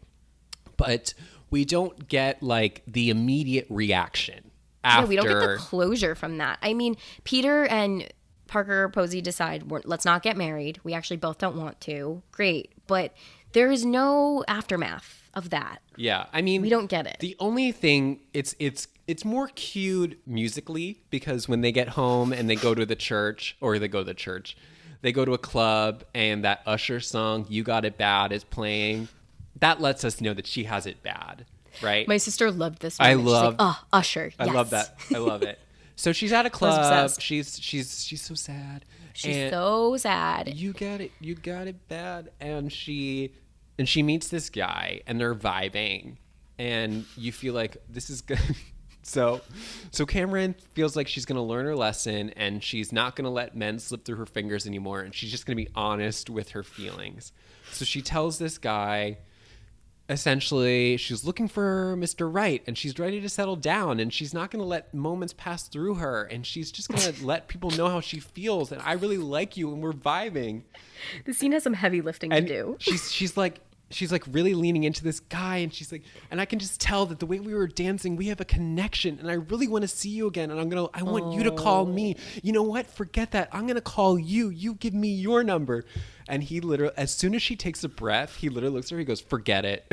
but we don't get like the immediate reaction after. Yeah, we don't get the closure from that. I mean, Peter and Parker Posey decide, let's not get married. We actually both don't want to. Great, but there is no aftermath of that. Yeah, I mean, We don't get it. The only thing, it's more cued musically, because when they get home and they go to the church, they go to a club, and that Usher song, "You Got It Bad," is playing. That lets us know that she has it bad, right? My sister loved this one. She's like, oh, Usher. I yes. love that. I love it. So she's at a club. obsessed. She's so sad. She's so sad. You got it bad. And she meets this guy, and they're vibing, and you feel like this is good. So Cameron feels like she's going to learn her lesson, and she's not going to let men slip through her fingers anymore, and she's just going to be honest with her feelings. So she tells this guy, essentially, she's looking for Mr. Right, and she's ready to settle down, and she's not going to let moments pass through her, and she's just going to let people know how she feels, and I really like you, and we're vibing. The scene has some heavy lifting to do. She's like really leaning into this guy, and she's like, and I can just tell that the way we were dancing, we have a connection, and I really want to see you again, and I want you to call me. You know what? Forget that. I'm going to call you. You give me your number. And he literally, as soon as she takes a breath, he literally looks at her, he goes, forget it.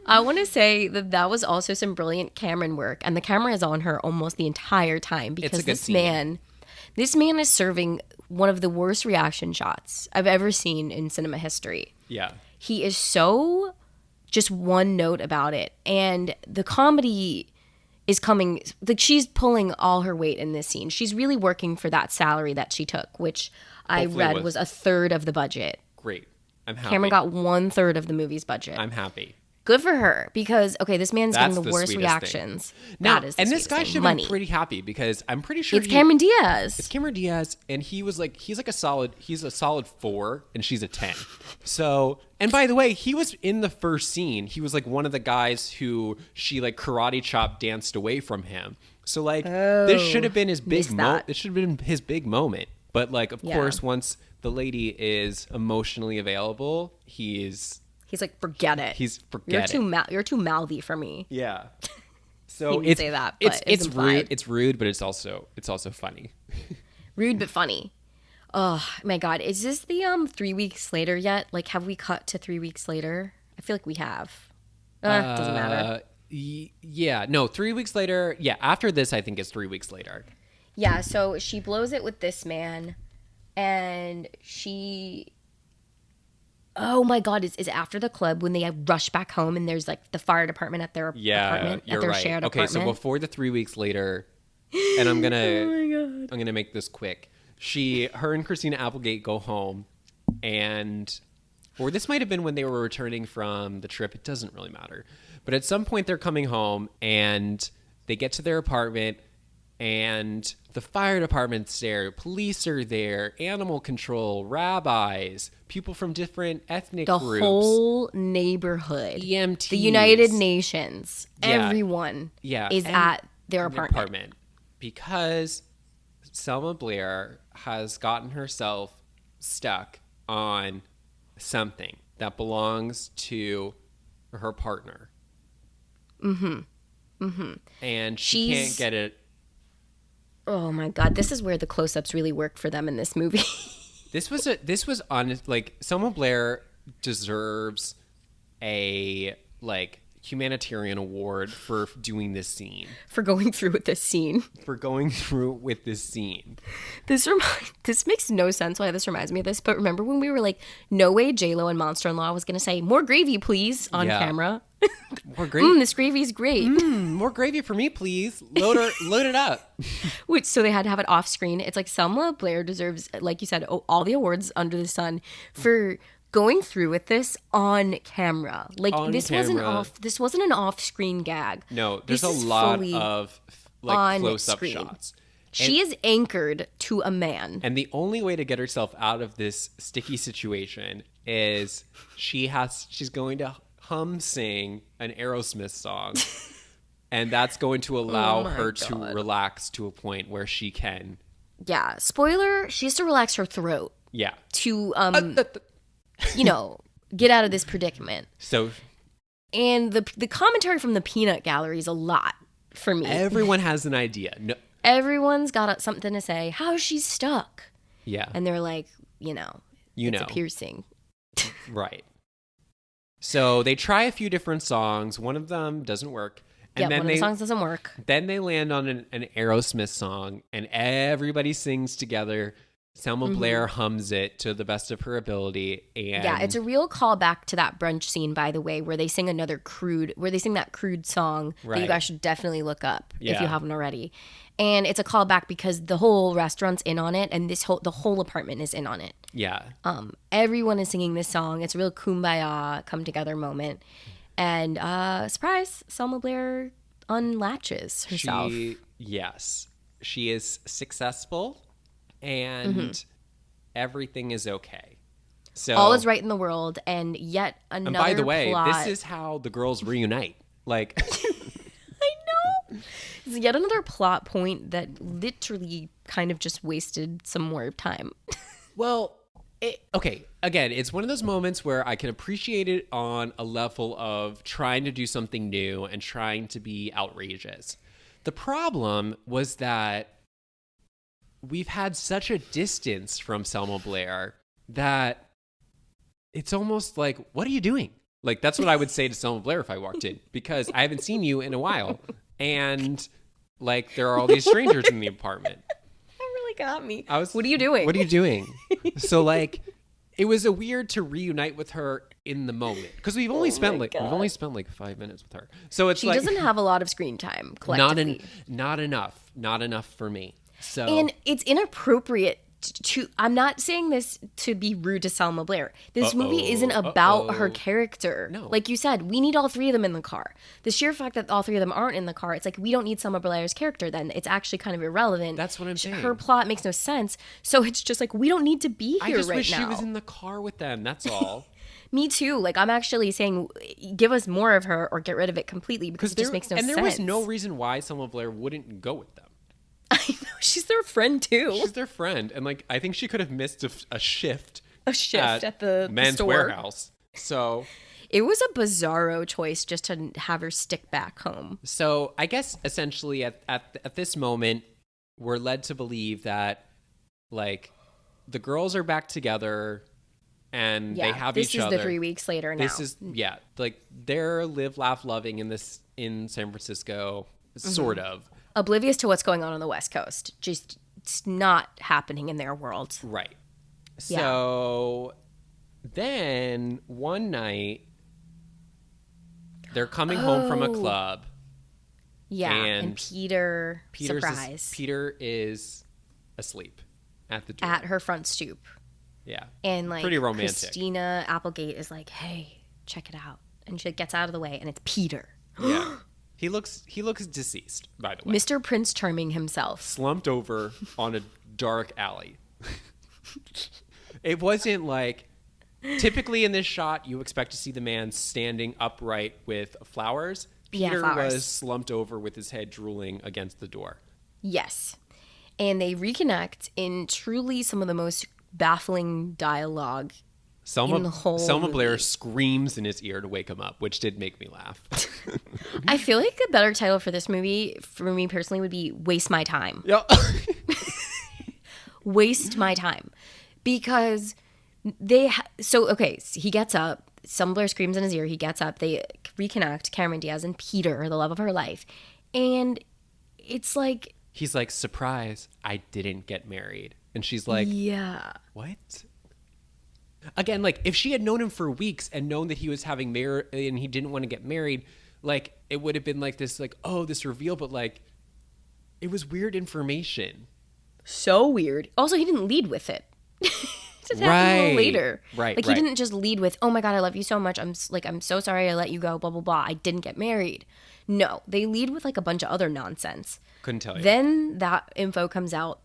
I want to say that was also some brilliant Cameron work, and the camera is on her almost the entire time, because this man is serving one of the worst reaction shots I've ever seen in cinema history. Yeah. He is so just one note about it, and the comedy is coming, like, she's pulling all her weight in this scene. She's really working for that salary that she took, which I read was a third of the budget. Great. I'm happy. Cameron got 1/3 of the movie's budget. I'm happy. Good for her, because this man's getting the worst Sweetest reactions. Now, that is the and this guy should money. be pretty happy, because I'm pretty sure It's Cameron Diaz. It's Cameron Diaz, and he's a solid 4, and she's a 10. So, and by the way, he was in the first scene. He was like one of the guys who she like karate chop danced away from him. So like this should have been his big moment. This should have been his big moment. But like, of course, once the lady is emotionally available, he's like, forget it. You're too mouthy for me. Yeah. So he didn't say that, but it's rude. It's rude, but it's also funny. Rude but funny. Oh my God, is this the 3 weeks later yet? Like, have we cut to 3 weeks later? I feel like we have. Doesn't matter. Yeah, no, 3 weeks later. Yeah, after this, I think it's 3 weeks later. Yeah, so she blows it with this man, and she. Oh my God, is after the club when they rush back home, and there's like the fire department at their apartment, you're at their right. shared Okay, apartment. so before the 3 weeks later, and I'm gonna make this quick. Her and Christina Applegate go home, or this might have been when they were returning from the trip. It doesn't really matter. But at some point they're coming home, and they get to their apartment, and the fire department's there, police are there, animal control, rabbis, people from different ethnic groups. The whole neighborhood. EMTs. The United Nations. Yeah. Everyone is at their apartment. Because Selma Blair has gotten herself stuck on something that belongs to her partner. Mm-hmm. Mm-hmm. And she can't get it. Oh my God, this is where the close-ups really work for them in this movie. This was honest. Like, Selma Blair deserves a humanitarian award for doing this scene. For going through with this scene. This makes no sense why this reminds me of this, but remember when we were like, no way J-Lo and Monster-in-Law was going to say, more gravy, please, on camera? More gravy? This gravy's great. More gravy for me, please. Load it up. Which, so they had to have it off screen. It's like Selma Blair deserves, like you said, all the awards under the sun for going through with this on camera. Like, this wasn't an off-screen gag. No, there's a lot of close-up shots. She is anchored to a man. And the only way to get herself out of this sticky situation is she's going to sing an Aerosmith song. And that's going to allow her to relax to a point where she can. Yeah. Spoiler, she has to relax her throat. Yeah. To get out of this predicament. So, and the commentary from the peanut gallery is a lot for me. Everyone has an idea. No. Everyone's got something to say. How is she stuck? Yeah. And they're like, it's a piercing. Right. So they try a few different songs. One of them doesn't work. And then one of the songs doesn't work. Then they land on an Aerosmith song, and everybody sings together. Selma Blair hums it to the best of her ability. And yeah, it's a real callback to that brunch scene, by the way, where they sing that crude song that you guys should definitely look up if you haven't already. And it's a callback because the whole restaurant's in on it, and the whole apartment is in on it. Yeah. Everyone is singing this song. It's a real kumbaya, come together moment. And surprise, Selma Blair unlatches herself. Yes. She is successful. And everything is okay. So all is right in the world, and yet another. And by the way, plot. this is how the girls reunite. Like, I know. It's yet another plot point that literally kind of just wasted some more time. Well, okay. Again, it's one of those moments where I can appreciate it on a level of trying to do something new and trying to be outrageous. The problem was that we've had such a distance from Selma Blair that it's almost like, what are you doing? Like, that's what I would say to Selma Blair if I walked in, because I haven't seen you in a while. And, like, there are all these strangers in the apartment. That really got me. What are you doing? What are you doing? So, like, it was a weird to reunite with her in the moment, because we've only spent like 5 minutes with her. So it's she doesn't have a lot of screen time collectively. Not enough for me. So and it's inappropriate to. I'm not saying this to be rude to Selma Blair. This movie isn't about her character. No. Like you said, we need all three of them in the car. The sheer fact that all three of them aren't in the car, it's like we don't need Selma Blair's character then. It's actually kind of irrelevant. That's what I'm saying. Her plot makes no sense. So it's just like we don't need to be here right now. I just wish she was in the car with them. That's all. Me too. Like, I'm actually saying give us more of her or get rid of it completely, because it just makes no sense. And there was no reason why Selma Blair wouldn't go with them. I know. She's their friend too. She's their friend. And, like, I think she could have missed a shift. At the Men's store. Warehouse. So it was a bizarro choice just to have her stick back home. So I guess essentially at this moment, we're led to believe that, like, the girls are back together and they have each other. This is the 3 weeks later now. Like, they're live, laugh, loving in San Francisco, sort of. Oblivious to what's going on the West Coast. Just, it's not happening in their world. Right. So then one night, they're coming home from a club. Yeah, and Peter, surprise. Peter is asleep at the door. At her front stoop. Yeah. And, like, pretty romantic. Christina Applegate is like, hey, check it out. And she gets out of the way, and it's Peter. Yeah. He looks deceased, by the way. Mr. Prince Charming himself. Slumped over on a dark alley. It wasn't like, typically in this shot, you expect to see the man standing upright with flowers. Peter was slumped over with his head drooling against the door. Yes. And they reconnect in truly some of the most baffling dialogue in the whole Selma movie. Blair screams in his ear to wake him up, which did make me laugh. I feel like a better title for this movie, for me personally, would be Waste My Time. Yeah. Waste My Time. Because so he gets up, Selma Blair screams in his ear, he gets up, they reconnect, Cameron Diaz and Peter, the love of her life. And it's like... He's like, surprise, I didn't get married. And she's like, yeah. What? Again, like, if she had known him for weeks and known that he was having and he didn't want to get married, like, it would have been like this, like, oh, this reveal, but, like, it was weird information. So weird. Also, he didn't lead with it. It just happened a little later. Right. Like, he didn't just lead with, oh my God, I love you so much. I'm so sorry I let you go, blah, blah, blah. I didn't get married. No, they lead with, like, a bunch of other nonsense. Couldn't tell you. Then that info comes out.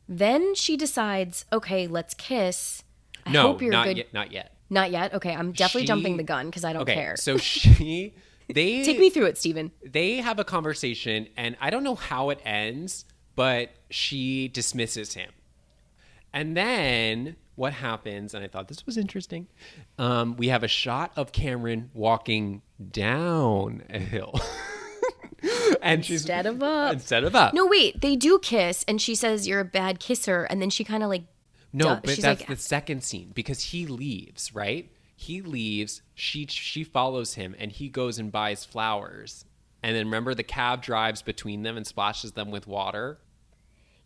Then she decides, okay, let's kiss. I hope you're good. Not yet. Not yet? Okay, I'm definitely jumping the gun because I don't care. So they take me through it, Steven. They have a conversation, and I don't know how it ends, but she dismisses him. And then what happens, and I thought this was interesting, we have a shot of Cameron walking down a hill. And Instead of up. Instead of up. No, wait, they do kiss, and she says, you're a bad kisser, and then she kind of, like, No, but she's that's like, the second scene because he leaves, right? He leaves. She follows him, and he goes and buys flowers. And then remember, the cab drives between them and splashes them with water.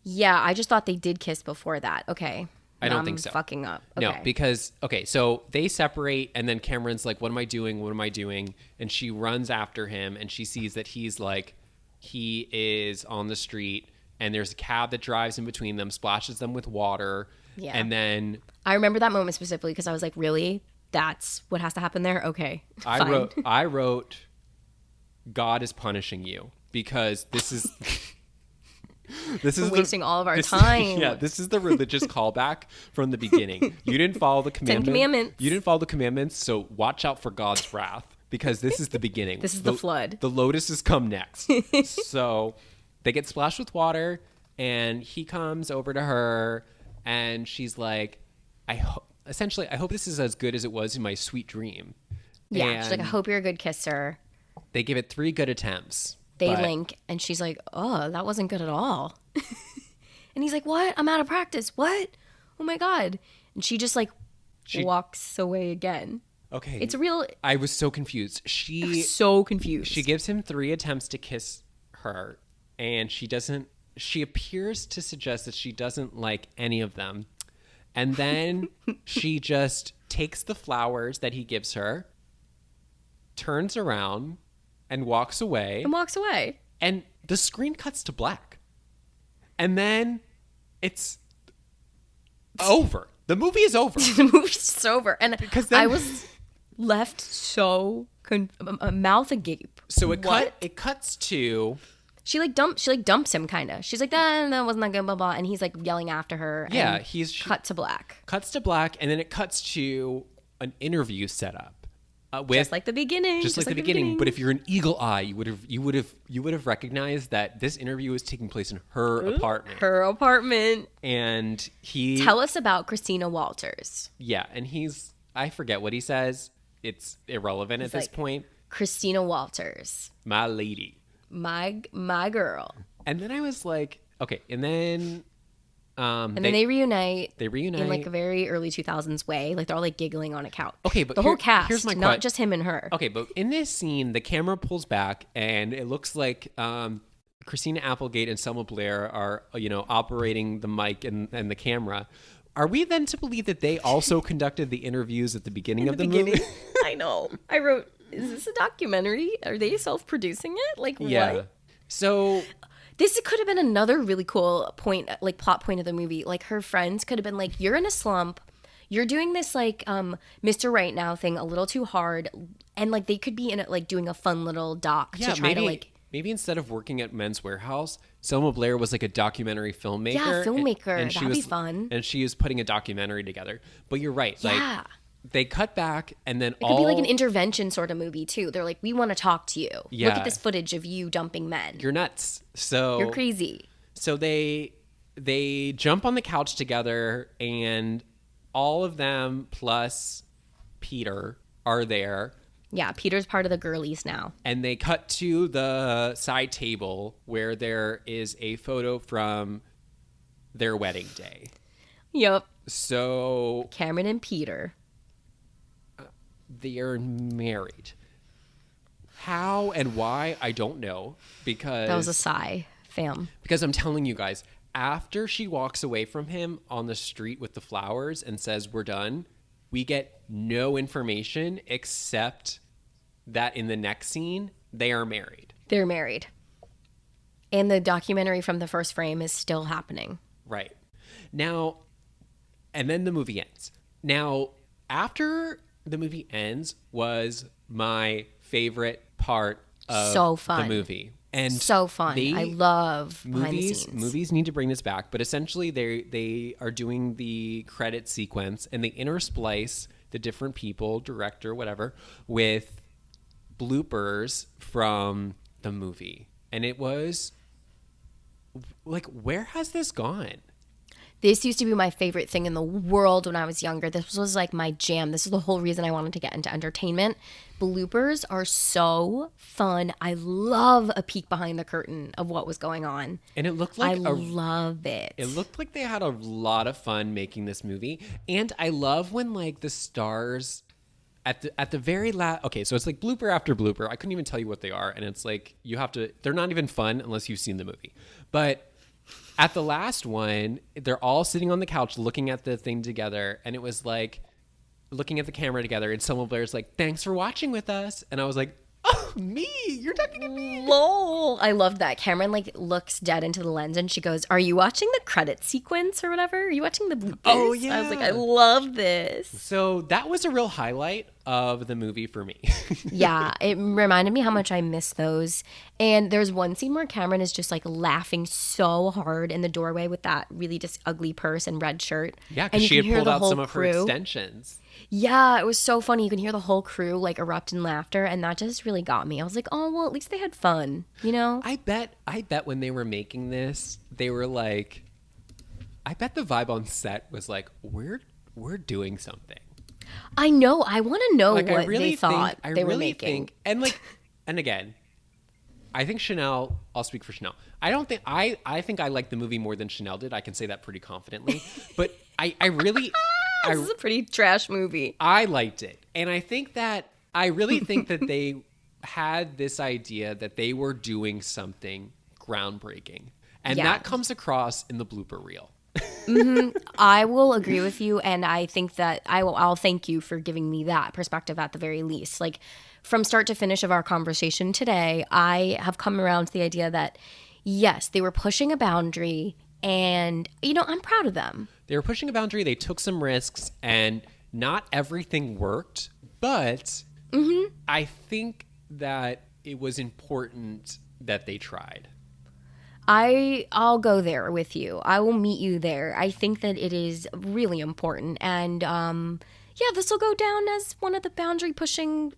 yeah, I just thought they did kiss before that. Okay. I don't I'm think so. Fucking up. No, Okay. because, okay, so they separate, and then Cameron's like, what am I doing? What am I doing? And she runs after him, and she sees that he is on the street, and there's a cab that drives in between them, splashes them with water. Yeah. And then I remember that moment specifically because I was like, really? That's what has to happen there? Okay. Fine. I wrote, God is punishing you because this is... This is wasting all of our time. Yeah, this is the religious callback from the beginning. You didn't follow the Commandments. You didn't follow the commandments, so watch out for God's wrath because this is the beginning. This is the flood. The lotuses come next. So they get splashed with water, and he comes over to her, and she's like, I hope this is as good as it was in my sweet dream. Yeah. She's like, I hope you're a good kisser. They give it 3 good attempts. They link, and she's like, oh, that wasn't good at all. And he's like, what? I'm out of practice. What? Oh my God. And she just like walks away again. Okay. It's real. I was so confused. I was so confused. She gives him 3 attempts to kiss her, and she appears to suggest that she doesn't like any of them. And then she just takes the flowers that he gives her, turns around, and walks away. And the screen cuts to black. And then it's over. The movie is over. The movie's over. And because then, I was left so mouth agape. So it cuts to... She dumps him kind of. She's like, that wasn't that good, blah, blah. And he's like yelling after her. Yeah, and cut to black. Cuts to black, and then it cuts to an interview setup. Just like the beginning. Just like the beginning. But if you're an eagle eye, you would have recognized that this interview is taking place in her apartment. Her apartment. And tell us about Christina Walters. Yeah, and I forget what he says. It's irrelevant at this point. Christina Walters. My lady. My girl. And then I was like, okay, and then then they reunite. They reunite in like a very early 2000s way. Like they're all like giggling on a couch. Okay, but the whole cast, here's my not just him and her. Okay, but in this scene, the camera pulls back, and it looks like Christina Applegate and Selma Blair are, operating the mic and the camera. Are we then to believe that they also conducted the interviews at the beginning of the movie? I know. I wrote, is this a documentary? Are they self-producing it? Like, yeah. What? So this could have been another really cool point, like plot point of the movie. Like her friends could have been like, you're in a slump. You're doing this like Mr. Right Now thing a little too hard. And like they could be in it, like doing a fun little doc to try to like. Maybe instead of working at Men's Warehouse, Selma Blair was like a documentary filmmaker. Yeah, filmmaker. And that'd be fun. And she was putting a documentary together. But you're right. Yeah. Like, they cut back, and then it could be like an intervention sort of movie too. They're like, we want to talk to you. Yeah. Look at this footage of you dumping men. You're nuts. So you're crazy. So they jump on the couch together, and all of them plus Peter are there. Yeah, Peter's part of the girlies now. And they cut to the side table where there is a photo from their wedding day. Yep. So Cameron and Peter. They're married. How and why, I don't know. Because that was a sigh, fam. Because I'm telling you guys, after she walks away from him on the street with the flowers and says, we're done, we get no information except that in the next scene, they are married. They're married. And the documentary from the first frame is still happening. Right. Now, and then the movie ends. Now, after the movie ends was my favorite part of the movie. And so fun. I love behind the scenes. Movies need to bring this back, but essentially they are doing the credit sequence and they intersplice the different people, director, whatever, with bloopers from the movie. And it was like, where has this gone? This used to be my favorite thing in the world when I was younger. This was like my jam. This is the whole reason I wanted to get into entertainment. Bloopers are so fun. I love a peek behind the curtain of what was going on. And it looked like I love it. It looked like they had a lot of fun making this movie. And I love when like the stars at the very last, okay, so it's like blooper after blooper. I couldn't even tell you what they are. And it's like, they're not even fun unless you've seen the movie. But at the last one, they're all sitting on the couch looking at the thing together. And it was like looking at the camera together. And Selma Blair's like, thanks for watching with us. And I was like, oh, me, you're talking to me. Lol. I loved that. Cameron like looks dead into the lens and she goes, are you watching the credit sequence or whatever? Are you watching the bloopers? Oh, yeah. I was like, I love this. So that was a real highlight of the movie for me. Yeah, it reminded me how much I miss those. And there's one scene where Cameron is just like laughing so hard in the doorway with that really just ugly purse and red shirt. Yeah, and because you she can had hear pulled the out whole some of her crew. extensions. Yeah, it was so funny. You can hear the whole crew like erupt in laughter, and that just really got me. I was like, oh, well, at least they had fun, you know? I bet when they were making this, they were like, I bet the vibe on set was like, we're doing something. I know. I want to know Like, what they thought they were making. And like, and again, I think Chanel, I'll speak for Chanel. I think I liked the movie more than Chanel did. I can say that pretty confidently. But I really, This is a pretty trash movie. I liked it. And I really think that they had this idea that they were doing something groundbreaking. And that comes across in the blooper reel. I will agree with you, and I think that I'll thank you for giving me that perspective at the very least. Like, from start to finish of our conversation today, I have come around to the idea that, yes, they were pushing a boundary, and, you know, I'm proud of them. They were pushing a boundary, they took some risks, and not everything worked, but I think that it was important that they tried. I'll go there with you. I will meet you there. I think that it is really important. And yeah, this will go down as one of the boundary pushing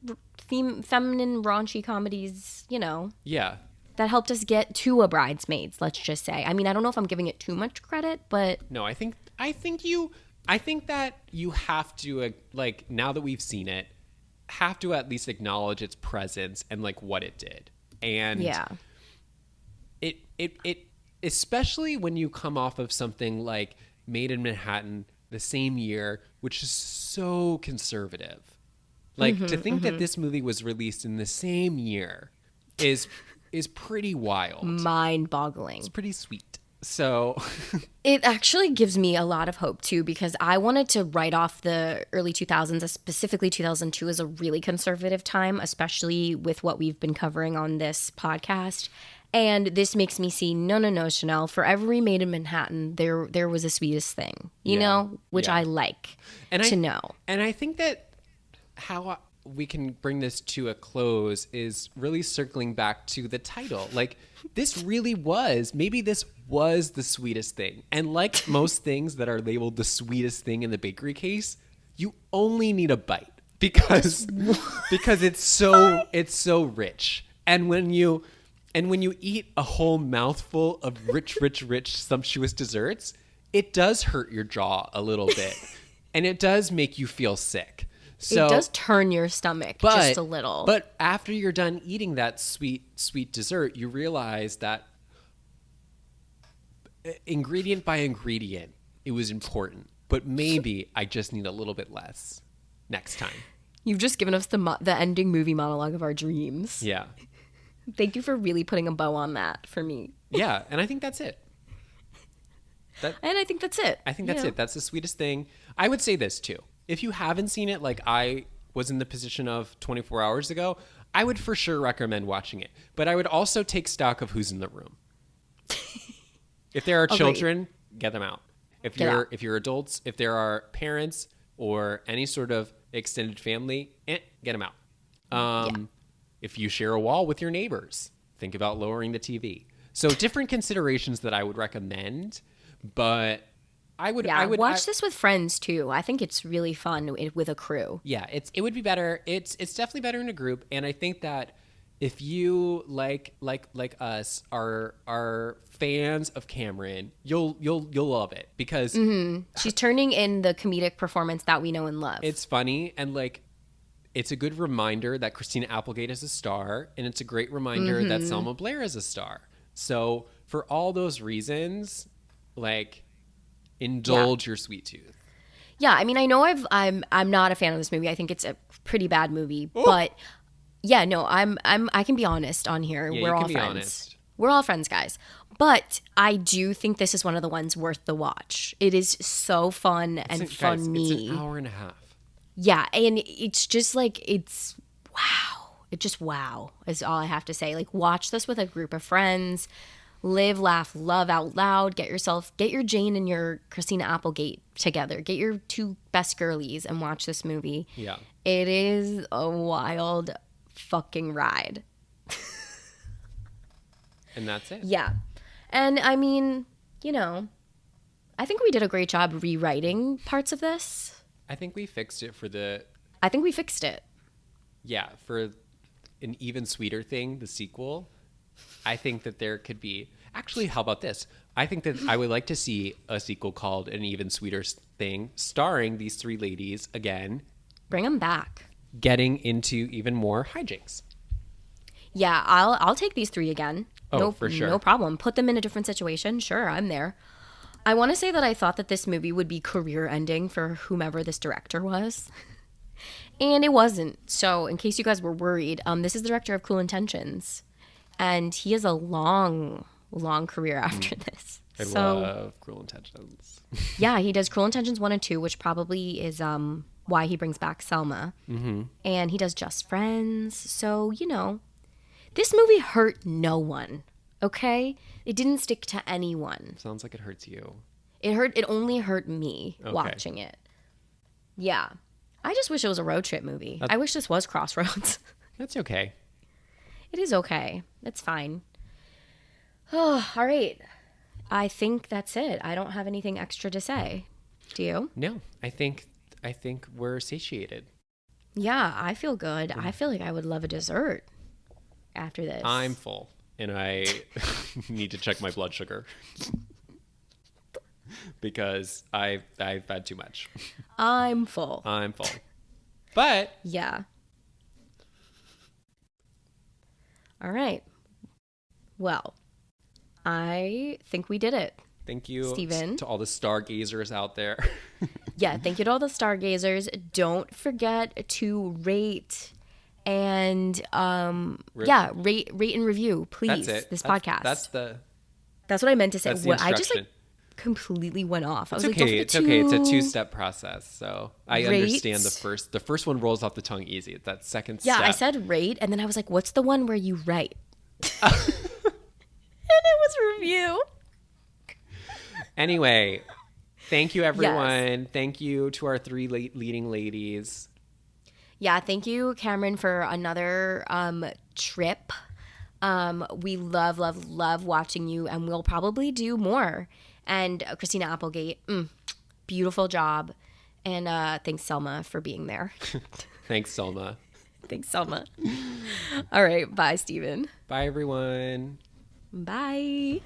feminine raunchy comedies, you know. Yeah. That helped us get to a Bridesmaids, let's just say. I mean, I don't know if I'm giving it too much credit, but No, I think that you have to, like, now that we've seen it, have to at least acknowledge its presence and like what it did. And yeah. It especially when you come off of something like Made in Manhattan the same year, which is so conservative. Like, to think that this movie was released in the same year is pretty wild. Mind-boggling. It's pretty sweet. So it actually gives me a lot of hope too, because I wanted to write off the early 2000s, specifically 2002, as a really conservative time, especially with what we've been covering on this podcast. And this makes me see, no, Chanel, for every Made in Manhattan, there was a Sweetest Thing, you know, which I like to know. And I think that how we can bring this to a close is really circling back to the title. Like, this really was, maybe this was the sweetest thing. And like most things that are labeled the sweetest thing in the bakery case, you only need a bite because it's so rich. And when you eat a whole mouthful of rich, sumptuous desserts, it does hurt your jaw a little bit. And it does make you feel sick. So, it does turn your stomach just a little. But after you're done eating that sweet dessert, you realize that ingredient by ingredient, it was important. But maybe I just need a little bit less next time. You've just given us the ending movie monologue of our dreams. Yeah. Thank you for really putting a bow on that for me. Yeah, and I think that's it. And I think that's it. I think that's it. That's the sweetest thing. I would say this too. If you haven't seen it, like I was in the position of 24 hours ago, I would for sure recommend watching it. But I would also take stock of who's in the room. If there are children, get them out. If you're adults, if there are parents or any sort of extended family, get them out. If you share a wall with your neighbors, think about lowering the TV. So different considerations that I would recommend, but I would watch this with friends too. I think it's really fun with a crew. Yeah, it would be better. It's definitely better in a group, and I think that if you like us are fans of Cameron, you'll love it because She's turning in the comedic performance that we know and love. it's funny and like it's a good reminder that Christina Applegate is a star, and it's a great reminder that Selma Blair is a star. So for all those reasons, like indulge your sweet tooth. Yeah, I mean, I know I'm not a fan of this movie. I think it's a pretty bad movie, but yeah, no, I can be honest on here. Yeah, We're you all can be friends. honest. We're all friends, guys. But I do think this is one of the ones worth the watch. It is so fun and Guys, funny. it's an hour and a half. Yeah, and it's just like it's wow. It just wow is all I have to say. Like watch this with a group of friends. Live, laugh, love out loud. Get your Jane and your Christina Applegate together. Get your two best girlies and watch this movie. Yeah. It is a wild fucking ride. And that's it. Yeah. And I mean, you know, I think we did a great job rewriting parts of this. I think we fixed it for the I think we fixed it. yeah, for an even sweeter thing, the sequel. I think that there could be actually, how about this? I think that I would like to see a sequel called An Even Sweeter Thing, starring these three ladies again, Bring them back. getting into even more hijinks. Yeah, I'll take these three again. Oh, no, for sure. No problem. Put them in a different situation. Sure, I'm there. I want to say that I thought that this movie would be career ending for whomever this director was. And it wasn't. So in case you guys were worried, this is the director of Cruel Intentions. And he has a long, long career after this. I love Cruel Intentions. Yeah, he does Cruel Intentions 1 and 2, which probably is why he brings back Selma. Mm-hmm. And he does Just Friends. So, you know, this movie hurt no one, okay? It didn't stick to anyone. Sounds like it hurts you. It only hurt me Okay. watching it. Yeah. I just wish it was a road trip movie. I wish this was Crossroads. That's okay. It is okay. It's fine. Oh, all right. I think that's it. I don't have anything extra to say. Do you? No, I think we're satiated. Yeah, I feel good. I feel like I would love a dessert after this. I'm full, and I need to check my blood sugar because I've had too much. I'm full. I'm full, but Yeah. All right. Well, I think we did it. thank you, Steven? to all the stargazers out there. Yeah, thank you to all the stargazers. Don't forget to rate and rate and review, please. That's it. This That's- podcast. That's what I meant to say. That's the I just instruction. completely went off. I was It's like, don't okay. forget It's okay. It's a to- two-step process, so I Rate. understand the first one rolls off the tongue easy. It's that second Yeah, step. I said rate, and then I was like, what's the one where you write? And it was review. Anyway, thank you, everyone. Thank you to our three leading ladies. Yeah, thank you, Cameron, for another trip. We love, love, love watching you, and we'll probably do more. And Christina Applegate, beautiful job. And thanks, Selma, for being there. Thanks, Selma. Thanks, Selma. All right, bye, Steven. Bye, everyone. Bye.